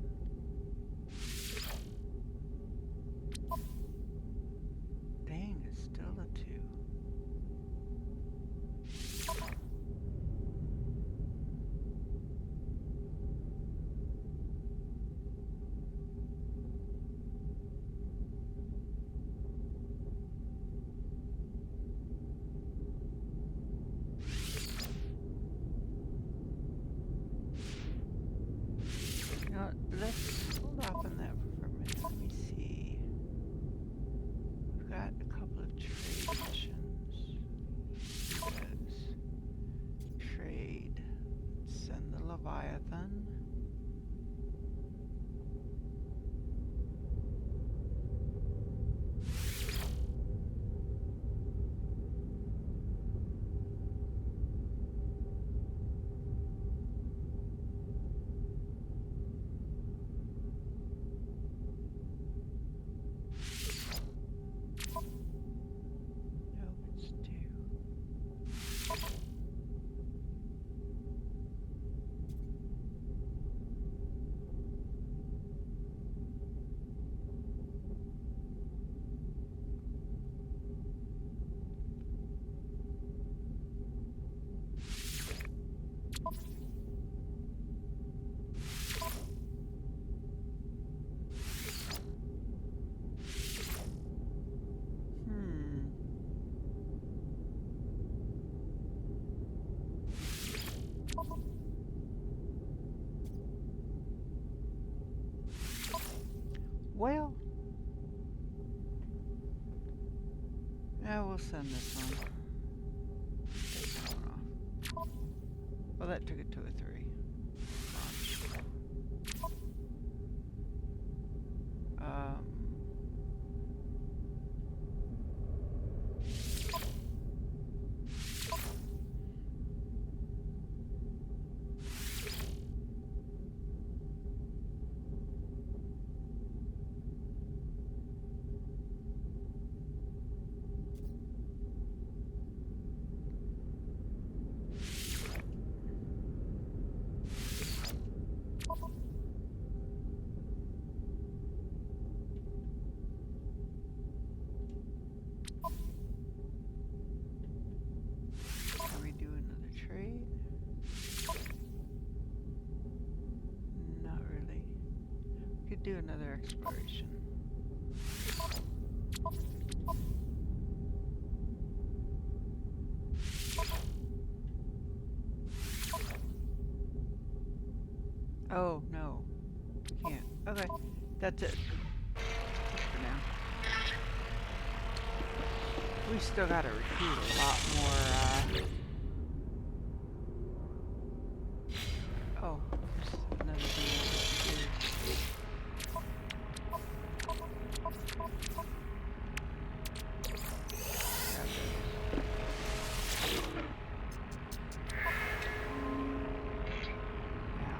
Now, let's hold off on that for a minute. Let me see. We've got a couple of trade missions. Yes. Trade. Send the Leviathan. No, it's two. Hmm. Well, yeah, we'll send this one. Take that one off. Well, that took it to a 3. Um, can we do another trade? Not really. We could do another exploration. Oh, no. We can't. Okay. That's it. For now. We still gotta recruit a lot more, oh, there's another thing here. Grab those. Now,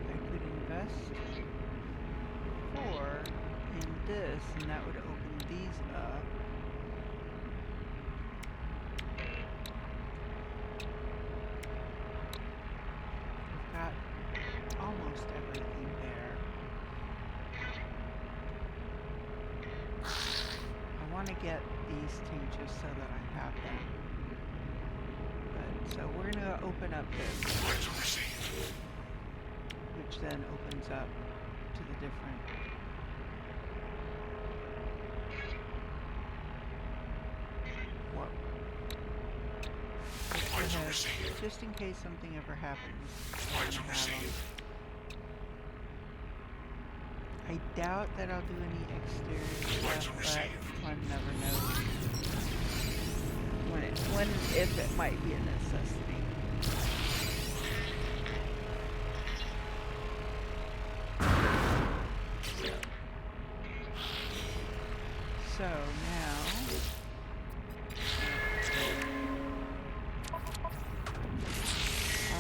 I could invest 4 in this, and that would open these up. We've got almost everything there. I want to get these two just so that I have them. But, so we're going to open up this, Item received. which then opens up to the different. What? Item received. Just in case something ever happens. I Item wanna have 'em. received. I doubt that I'll do any exterior Item stuff, received. but one never knows when if it might be a necessity. So now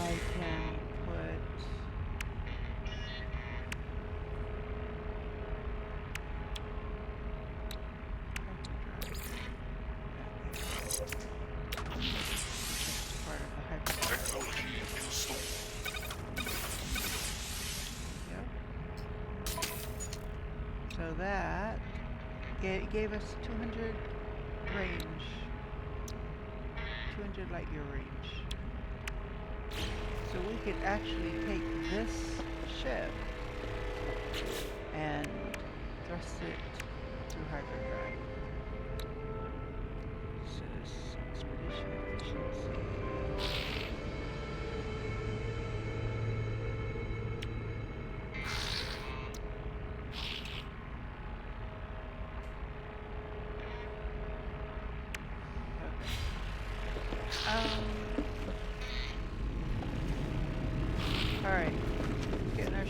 I can put part of the hyper. Technology installed. Yep. So that gave us 200 range, 200 light year range. So we could actually take this ship and thrust it through hyperdrive. Says expedition efficiency.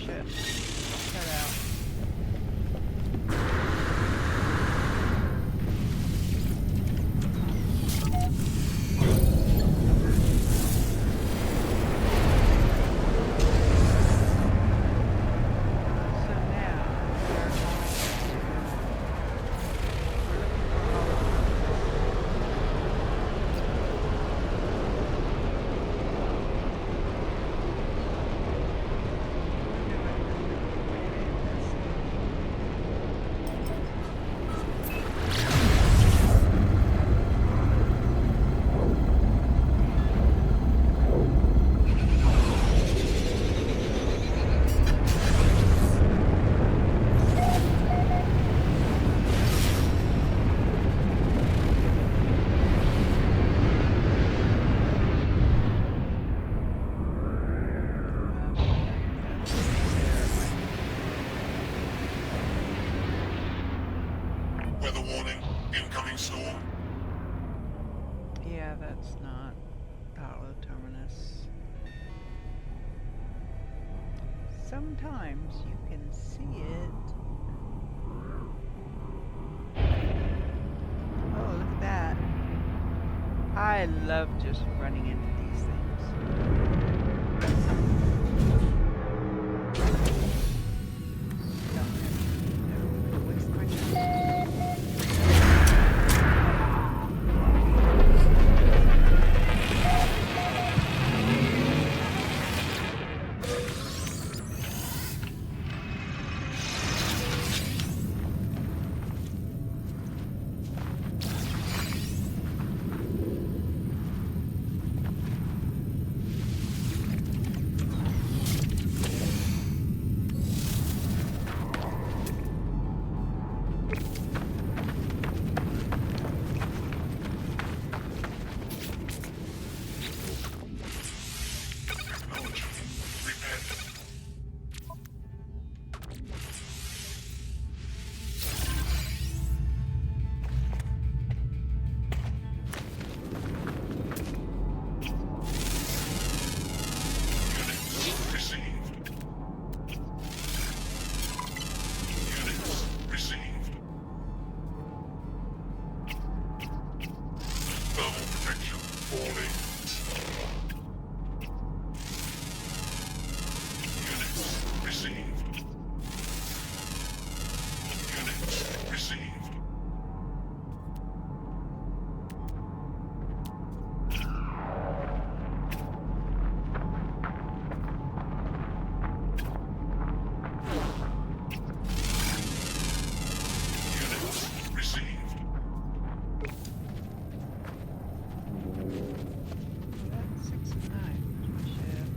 shit. Cut out. So now we are going to. We're looking for hollow. Weather warning. Incoming storm. Yeah, that's not Hollow Terminus. Sometimes you can see it. Oh, look at that. I love just running into these things. Don't waste my time. Technology. Repaired. Units received. Units received. Thermal protection falling. Units received. Units received. Units received. That's 6 and 9. Shit.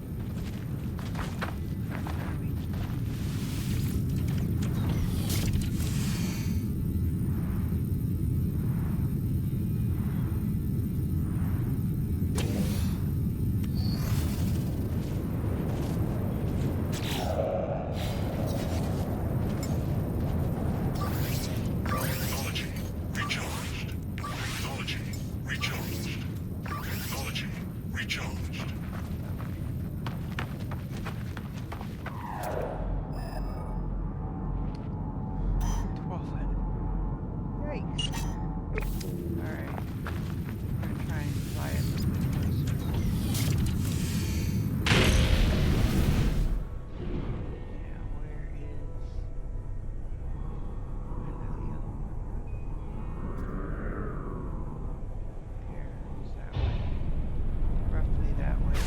Technology recharged. Technology recharged. Technology recharged. Yikes. Alright. We're gonna try and fly it a little bit closer. Now, where is my little yellow marker? Here, it's that way. Roughly that way.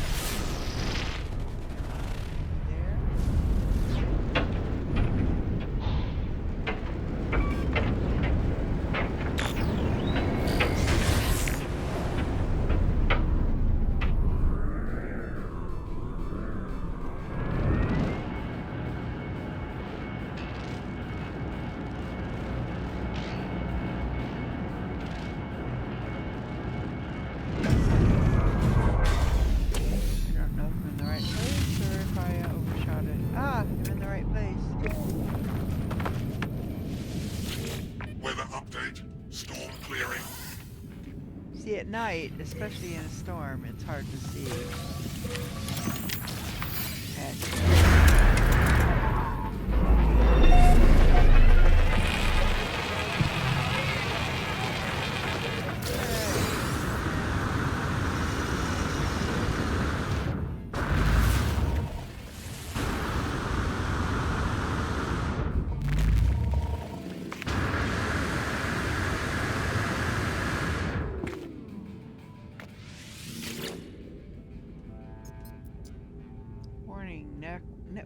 There. I don't know if I'm in the right place or if I overshot it. Ah, I'm in the right place. Weather update. Storm clearing. See, at night, especially in a storm, it's hard to see. And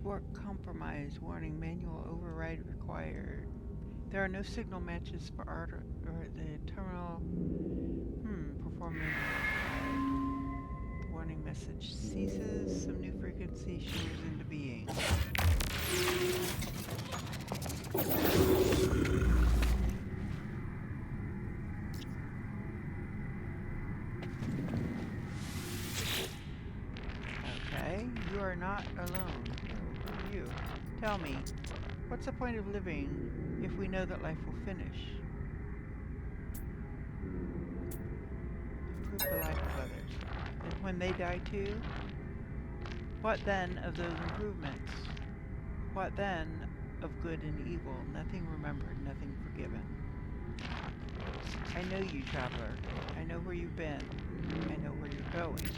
Network compromise. Warning. Manual override required. There are no signal matches for art or the terminal. Perform manual override. Warning message ceases. Some new frequency shimmers into being. Okay, you are not alone. Who are you? Tell me, what's the point of living if we know that life will finish? Improve the life of others. And when they die too? What then of those improvements? What then of good and evil? Nothing remembered, nothing forgiven. I know you, traveler. I know where you've been. I know where you're going.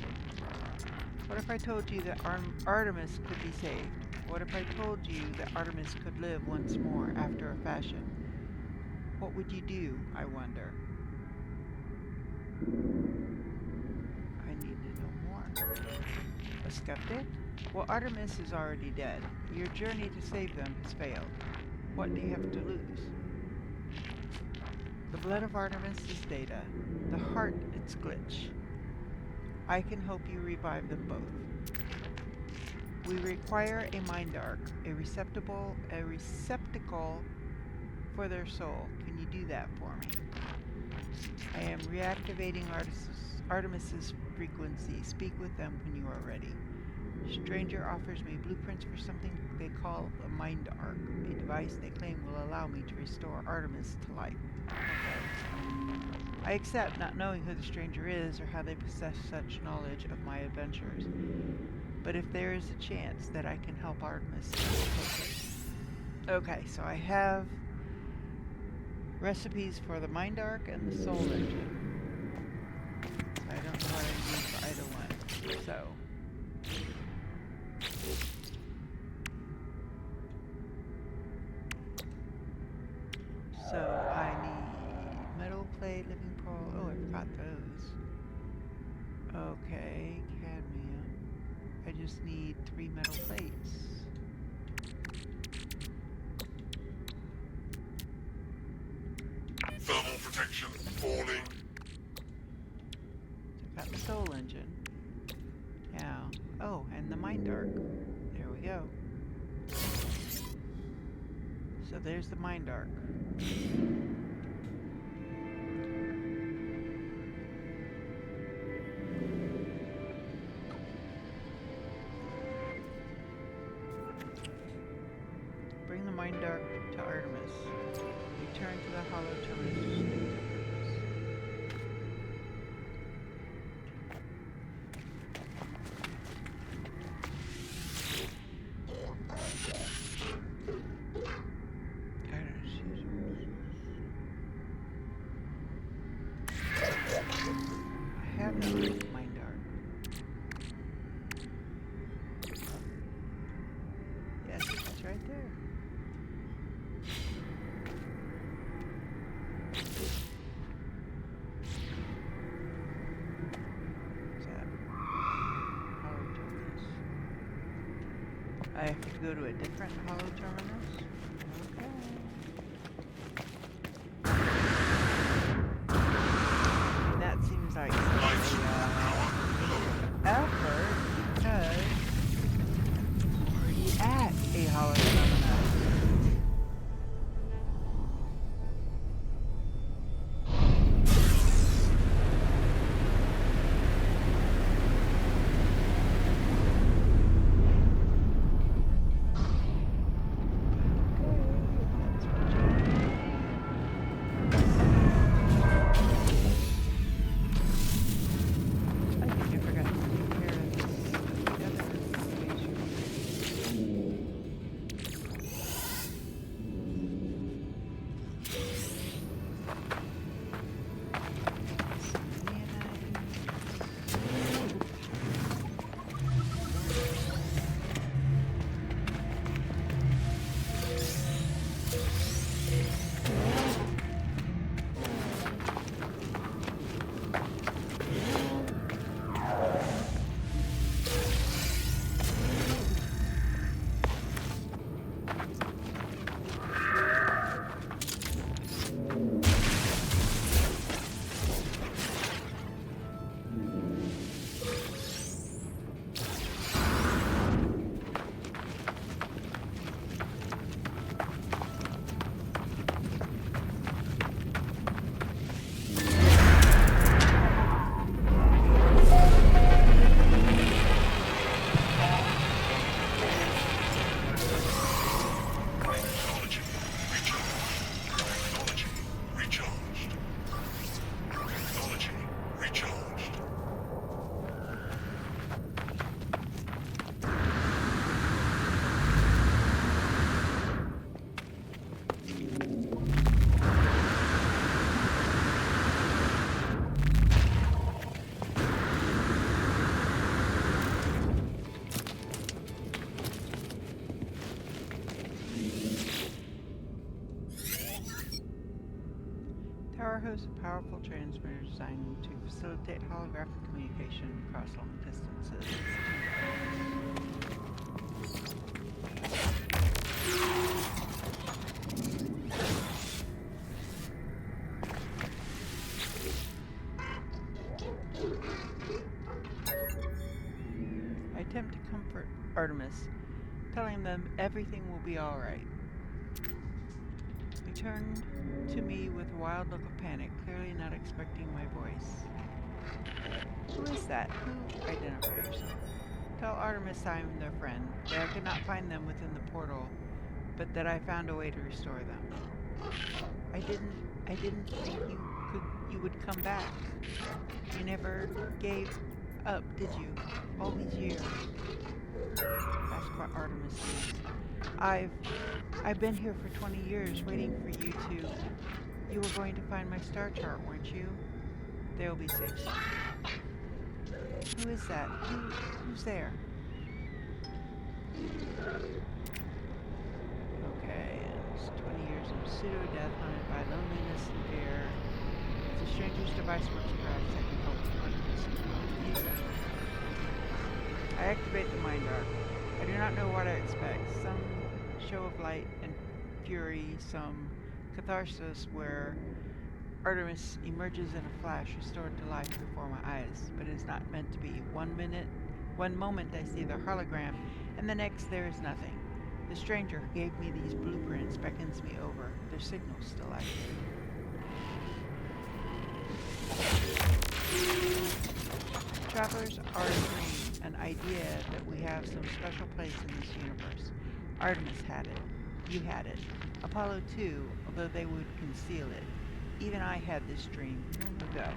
What if I told you that Artemis could be saved? What if I told you that Artemis could live once more after a fashion? What would you do, I wonder? I need to know more. A skeptic? Well, Artemis is already dead. Your journey to save them has failed. What do you have to lose? The blood of Artemis is data. The heart, its glitch. I can help you revive them both. We require a mind arc, a receptacle for their soul. Can you do that for me? I am reactivating Artemis's frequency. Speak with them when you are ready. Stranger offers me blueprints for something they call a mind arc, a device they claim will allow me to restore Artemis to life. Okay. I accept, not knowing who the stranger is or how they possess such knowledge of my adventures. But if there is a chance that I can help Artemis, okay, so I have recipes for the mind arc and the soul engine. I don't know what I need for either one. So I need metal plate, living pearl. Oh, I forgot those. Okay, cadmium. I just need 3 metal plates. Thermal protection falling. So I got the soul engine. Now, oh, and the mind arc. There we go. So there's the mind arc. Bring the mind arc to Artemis. Return to the hollow terminus. I have no mind arc. Yes, it's right there. I have to go to a different hollow terminus? Okay. And that seems like Lights, effort because I'm already at a hollow terminus. tower hosts a powerful transmitter designed to facilitate holographic communication across long distances. I attempt to comfort Artemis, telling them everything will be all right. He turned to me with a wild look of panic, clearly not expecting my voice. Who is that? Who? Identify yourself. Tell Artemis I'm their friend, that I could not find them within the portal, but that I found a way to restore them. I didn't think you would come back. You never gave up, did you? All these years. That's what Artemis is. I've been here for 20 years waiting for you to. You were going to find my star chart, weren't you? They'll be safe soon. Who is that? Who's there? Okay, it's 20 years of pseudo-death haunted by loneliness and fear. If the stranger's device works correct, I can help you use it. I activate the mind arc. I do not know what I expect. Some show of light and fury, some catharsis where Artemis emerges in a flash, restored to life before my eyes, but it is not meant to be. One moment I see their hologram, and the next there is nothing. The stranger who gave me these blueprints beckons me over. Their signal's still active. Travelers are agreeing, an idea that we have some special place in this universe. Artemis had it. You had it. Apollo too, although they would conceal it. Even I had this dream long ago.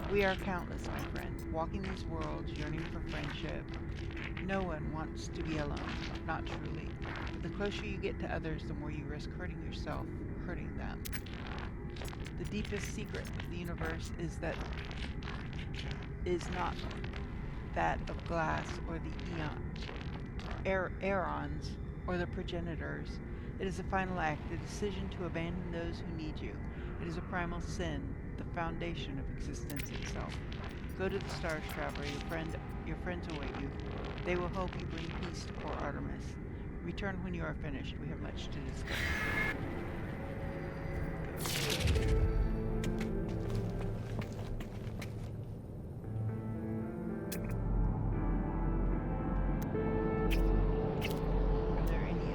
We are countless, my friend, walking these worlds, yearning for friendship. No one wants to be alone, not truly. The closer you get to others, the more you risk hurting yourself, hurting them. The deepest secret of the universe is not that of glass or the aerons or the progenitors. It is a final act, a decision to abandon those who need you. It is a primal sin, the foundation of existence itself. Go to the stars, traveler. Your friends await you. They will help you bring peace to poor Artemis. Return when you are finished. We have much to discuss. Are there any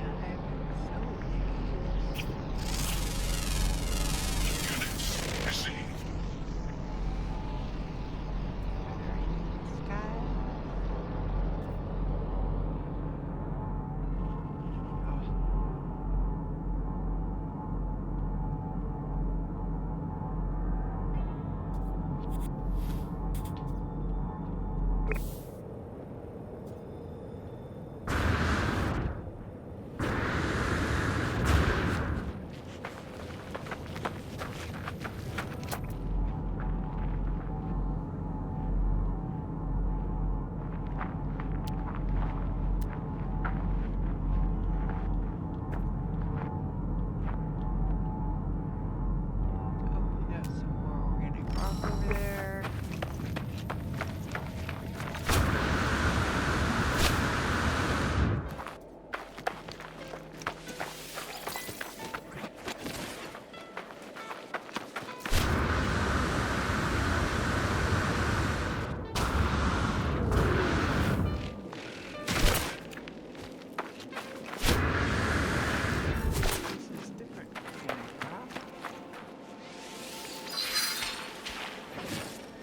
Units received.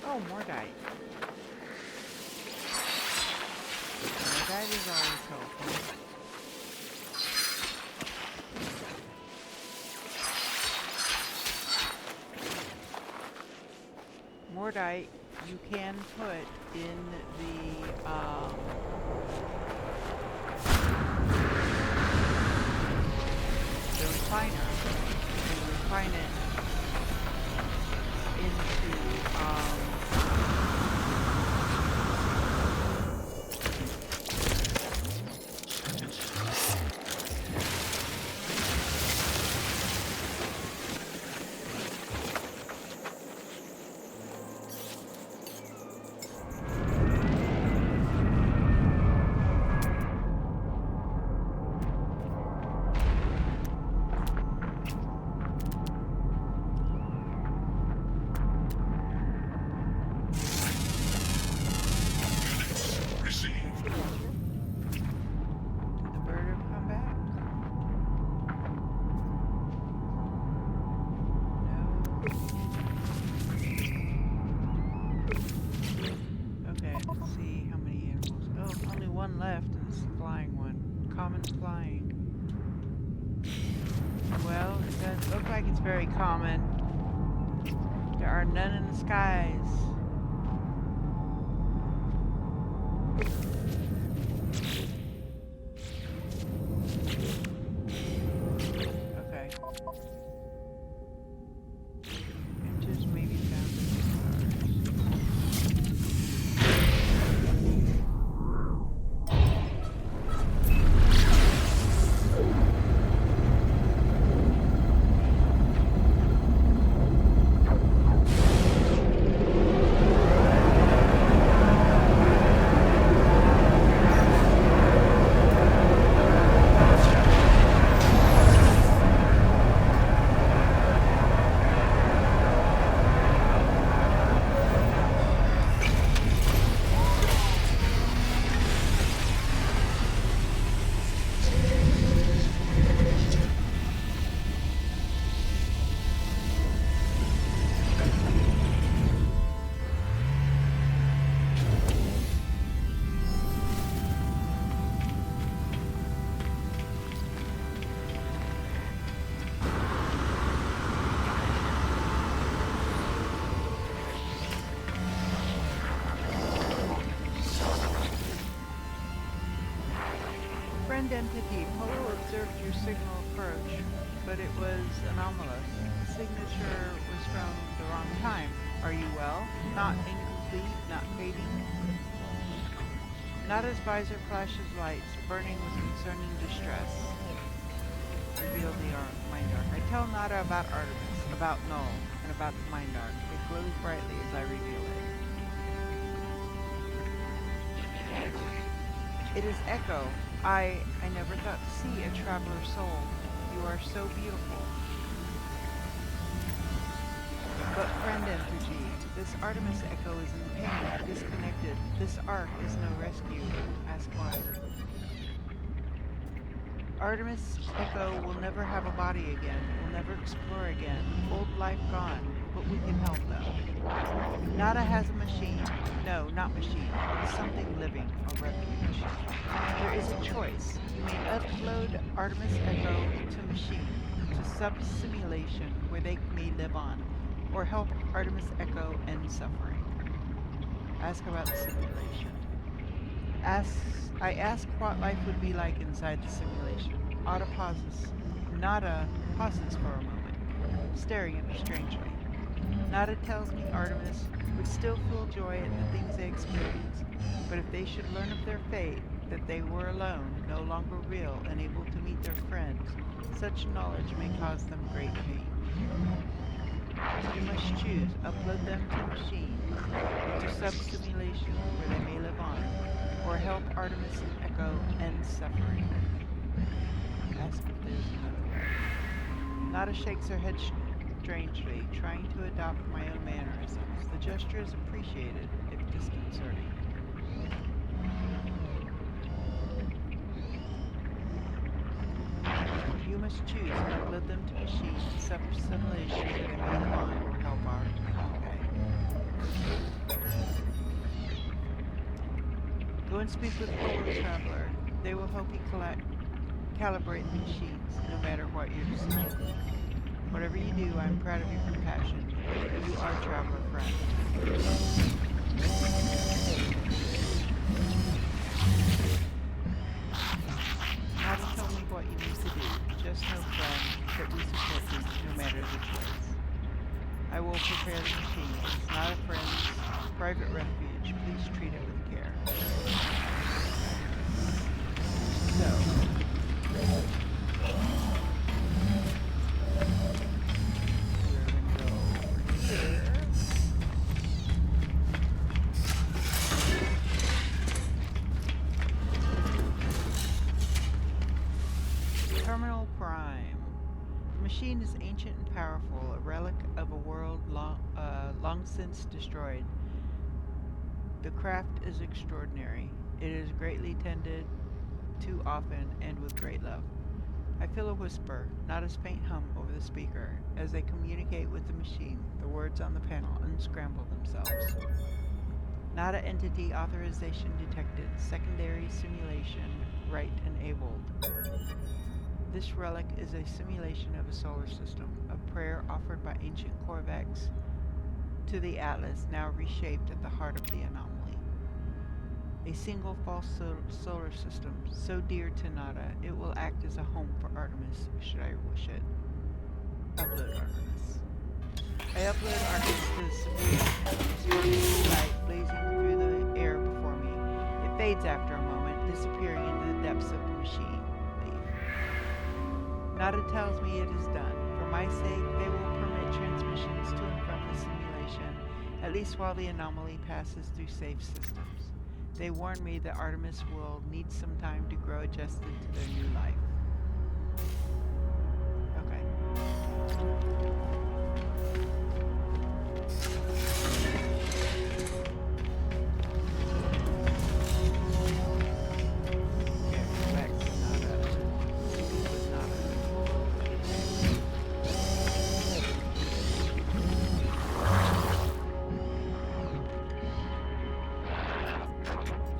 Oh, more dice. More dice is always helpful. Mordite you can put in the refiner. You can refine it into flying? Well, it does look like it's very common. There are none in the skies. Okay. Just maybe found stars. Friend entity, Polo observed your signal approach, but it was anomalous. The signature was from the wrong time. Are you well? Not incomplete, not fading. Not as visor flashes lights, burning with concerning distress. Reveal the mind arc. I tell Nada about Artemis, about Null, and about the mind arc. It glows brightly as I reveal it. It is Echo. I never thought to see a traveler soul. You are so beautiful. But friend entity, this Artemis Echo is in pain, disconnected. This arc is no rescue. Ask why. Artemis Echo will never have a body again, will never explore again. Old life gone, but we can help them. Nada has a machine. No, not machine. It is something living, a refuge. There is a choice. You may upload Artemis Echo to machine, to sub-simulation where they may live on, or help Artemis Echo end suffering. Ask about the simulation. I ask what life would be like inside the simulation. Ada pauses. Nada pauses for a moment, staring at me strangely. Nada tells me Artemis would still feel joy at the things they experience, but if they should learn of their fate, that they were alone, no longer real, and able to meet their friends, such knowledge may cause them great pain. You must choose, upload them to machine, to sub-simulation where they may live on, or help Artemis and Echo end suffering. Ask if there's another way. Nada shakes her head strangely, trying to adopt my own mannerisms. The gesture is appreciated, if disconcerting. You must choose, upload them to machine, sub-simulation where they may live on, or help Okay. Go and speak with the Polar Traveler. They will help you calibrate the machines, no matter what your decision. Whatever you do, I'm proud of your compassion. You are Traveler friend. Now to tell me what you need to do. Just know, friend, that we support you, no matter the choice. I will prepare the machine. It's not a friend's private refuge. Please treat it with care. So. Terminal Prime. The machine is ancient and powerful, a relic of a world long since destroyed. The craft is extraordinary. It is greatly tended to often and with great love. I feel a whisper, not a faint hum over the speaker. As they communicate with the machine, the words on the panel unscramble themselves. Nada entity authorization detected. Secondary simulation. right enabled. This relic is a simulation of a solar system, a prayer offered by ancient Corvex to the Atlas, now reshaped at the heart of the anomaly. A single false solar system, so dear to Nada, it will act as a home for Artemis, should I wish it. Upload Artemis. I upload Artemis to the simulation, sparkling light blazing through the air before me. It fades after a moment, disappearing into the depths of the machine. Nada tells me it is done. For my sake, they will permit transmissions to and from the simulation, at least while the anomaly passes through safe systems. They warn me that Artemis will need some time to grow adjusted to their new life. Okay.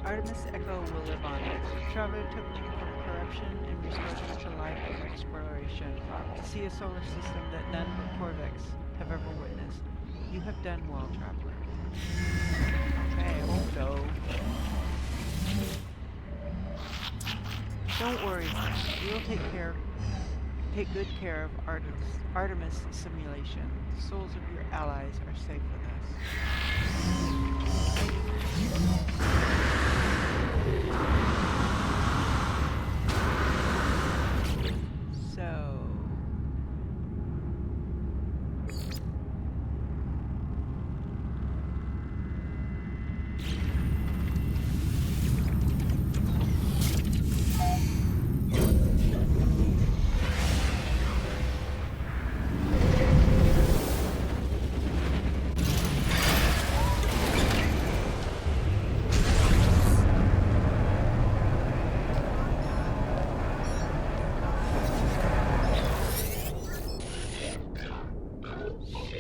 Artemis Echo will live on. Traveler took me from corruption and restored me to life of exploration, to see a solar system that none but Corvex have ever witnessed. You have done well, Traveler. Okay, I won't go. Don't worry, we will take good care of Artemis simulation. The souls of your allies are safe with us. So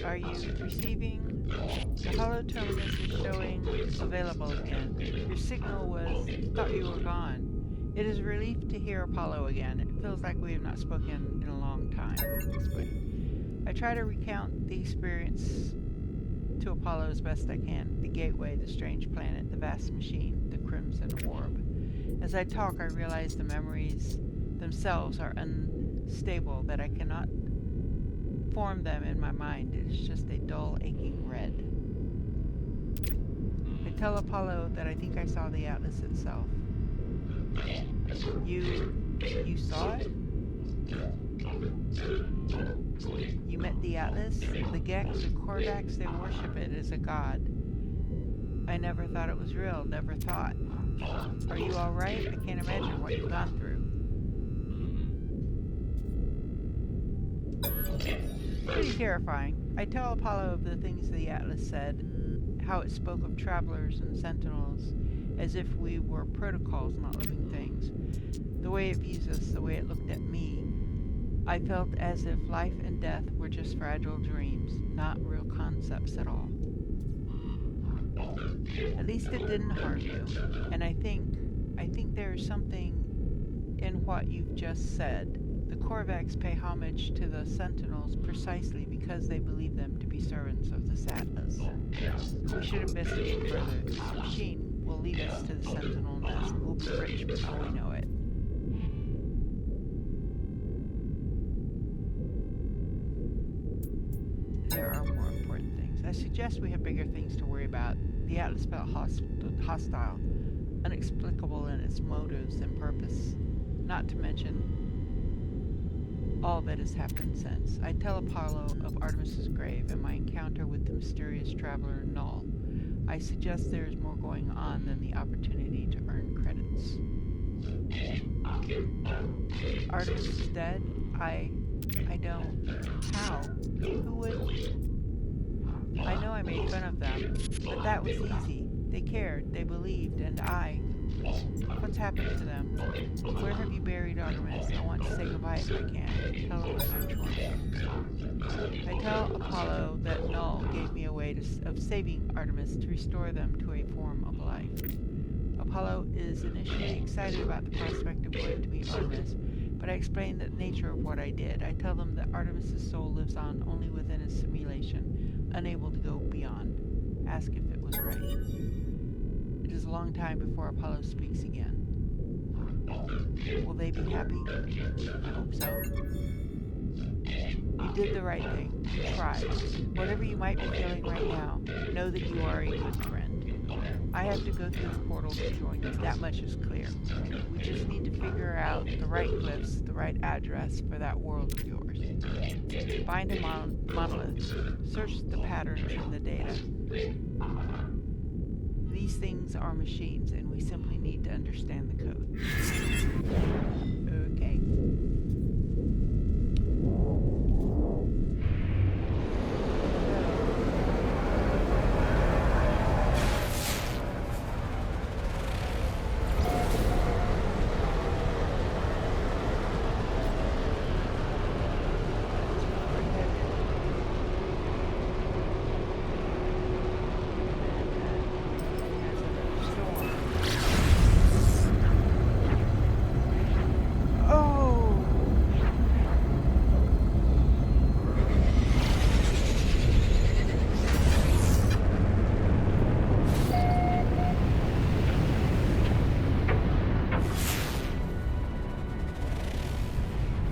are you receiving? The hollow terminus is showing available again. Your signal was, thought you were gone. It is a relief to hear Apollo again. It feels like we have not spoken in a long time. This way. I try to recount the experience to Apollo as best I can. The gateway, the strange planet, the vast machine, the crimson orb. As I talk, I realize the memories themselves are unstable, that I cannot form them in my mind. It is just a dull, aching red. I tell Apollo that I think I saw the Atlas itself. You saw it? You met the Atlas? The Gex, the Korvax, they worship it as a god. I never thought it was real, never thought. Are you alright? I can't imagine what you've gone through. Pretty terrifying. I tell Apollo of the things the Atlas said, how it spoke of travelers and sentinels, as if we were protocols, not living things. The way it views us, the way it looked at me. I felt as if life and death were just fragile dreams, not real concepts at all. At least it didn't harm you, and I think there is something in what you've just said. The Korvax pay homage to the Sentinels precisely because they believe them to be servants of the Atlas. We should investigate further. This machine will lead us to the Sentinel nest. We'll be rich before we know it. There are more important things. I suggest we have bigger things to worry about. The Atlas felt hostile, inexplicable in its motives and purpose, not to mention all that has happened since. I tell Apollo of Artemis's grave and my encounter with the mysterious traveler Null. I suggest there is more going on than the opportunity to earn credits. Artemis is dead? I don't. How? Who would? I know I made fun of them, but that was easy. They cared, they believed, and what's happened to them? Where have you buried Artemis? I want to say goodbye if I can. Tell it was their choice. I tell Apollo that Null gave me a way of saving Artemis to restore them to a form of life. Apollo is initially excited about the prospect of going to meet Artemis, but I explain the nature of what I did. I tell them that Artemis's soul lives on only within a simulation, unable to go beyond. Ask if it was right. It is a long time before Apollo speaks again. Will they be happy? I hope so. You did the right thing. You tried. Whatever you might be feeling right now, know that you are a good friend. I have to go through the portal to join you. That much is clear. We just need to figure out the right glyphs, the right address for that world of yours. Find a monolith. Search the patterns in the data. These things are machines, and we simply need to understand the code. Okay.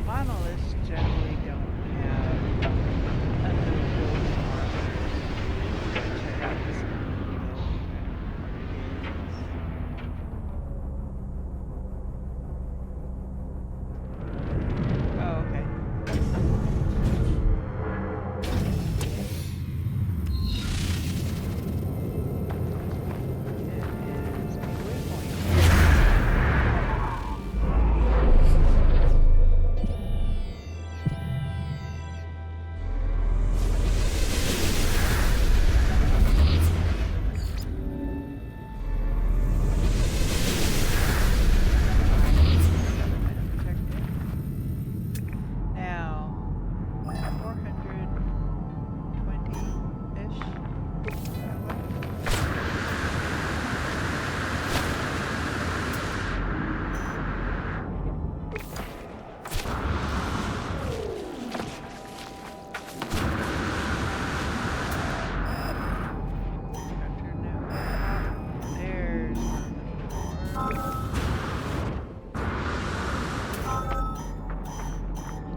Monoliths generally don't have unbuilt armors. Check out this Oh, okay. It is a waypoint. Now, 420-ish. There's one of the doors.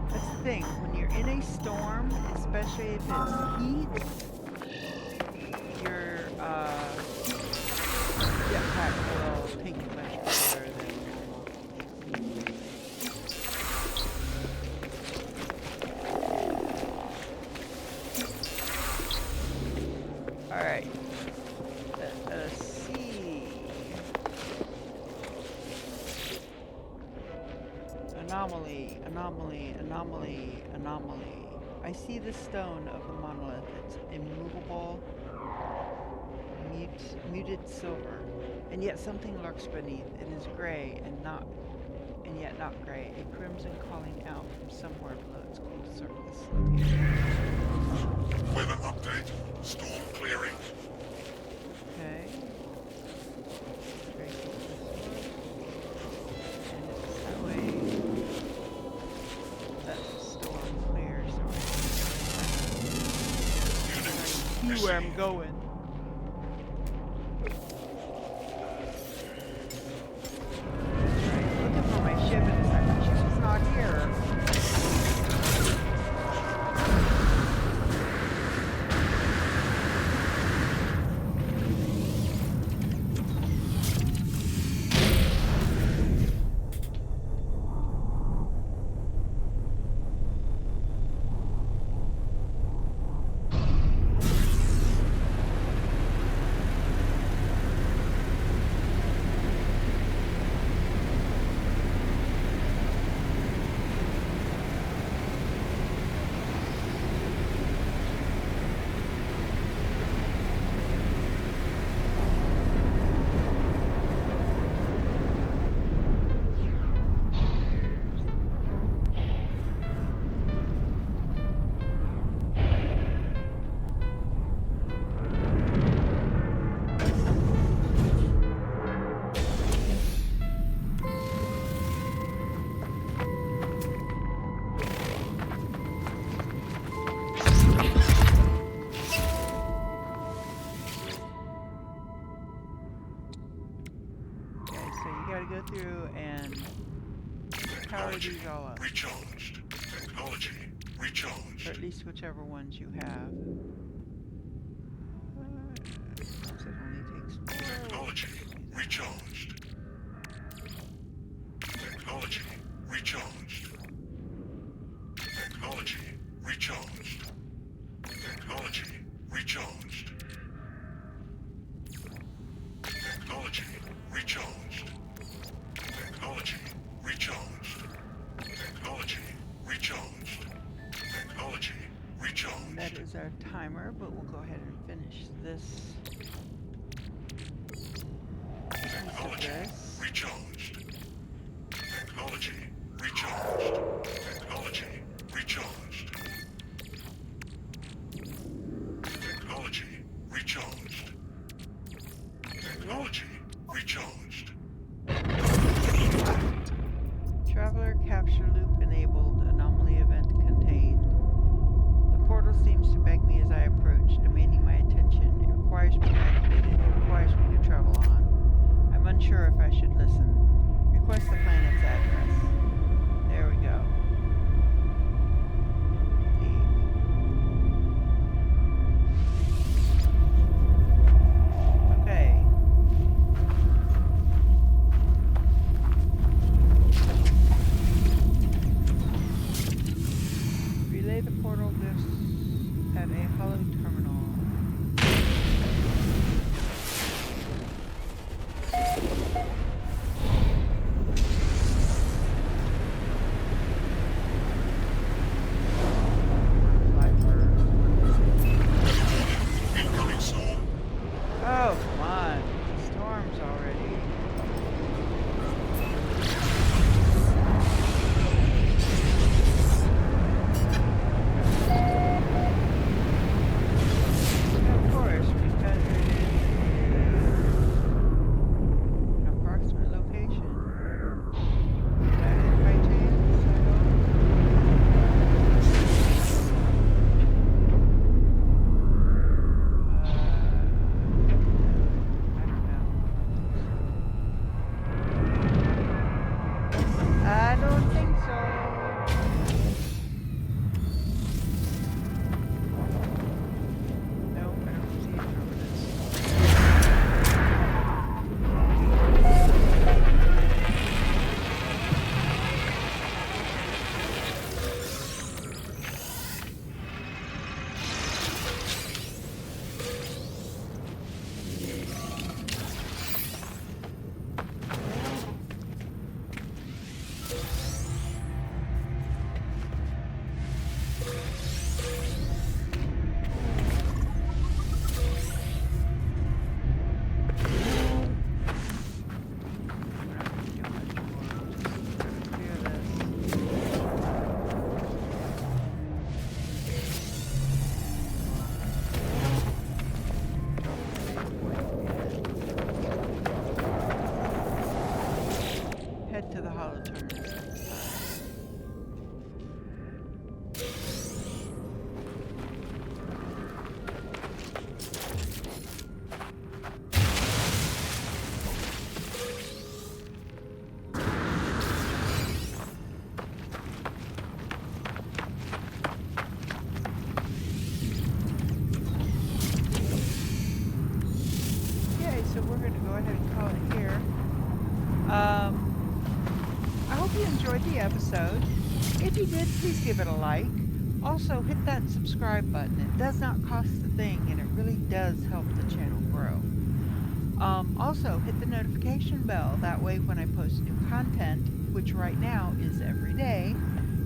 That's the thing, when you're in a storm, especially if it's heat, your jetpack will take you much further than normal. Alright. Let us see. Anomaly, anomaly, anomaly, anomaly. I see the stone of the monolith. It's immovable, muted silver, and yet something lurks beneath. It is gray and yet not gray. A crimson calling out from somewhere below its cold surface. Weather update. Storm clearing. Okay. Very cool. And it's that way. That's the storm clear, so I see where I'm going. Right, looking for my ship and it's like my ship is not here. Technology these all up. recharged. Technology Or recharged. at least whichever ones you have. Of course, it only takes 4. Technology recharged. Technology recharged. Technology recharged. Technology recharged. Technology recharged. Technology recharged. Technology recharged. Technology And that recharged. is our timer, but we'll go ahead and finish this piece of Technology this. recharged. Technology recharged. Technology recharged. Technology recharged. Technology recharged. Traveler capture loop enabled, anomaly event contained. The portal seems to beg me as I approach, demanding my attention. It requires me to activate it. It requires me to travel on. I'm unsure if I should listen. Request the planet's address. There we go. Leave. Okay. Relay the portal gifts at a hollow terminal. Incoming storm. Oh, come on. Storms already. Of course, because it is an approximate location. Is that it by chance? I don't think so. Nope, I don't see it from this. We're not gonna do much more. Just gonna clear this. Head to the hollow terminus next time. Okay, so we're going to go ahead and call it here. I hope you enjoyed the episode. If you did, please give it a like. Also, hit that subscribe button. It does not cost a thing, and it really does help the channel grow. Also, hit the notification bell. That way, when I post new content, which right now is every day,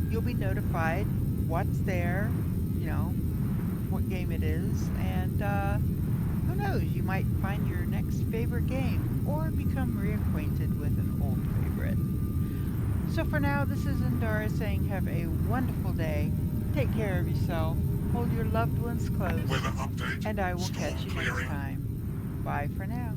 you'll be notified what's there, you know, what game it is, and who knows, you might find your next favorite game or become reacquainted with an old favorite. So for now, this is Indara saying have a wonderful day, take care of yourself, hold your loved ones close, Weather update. and I will Storm catch you next clearing. time. Bye for now.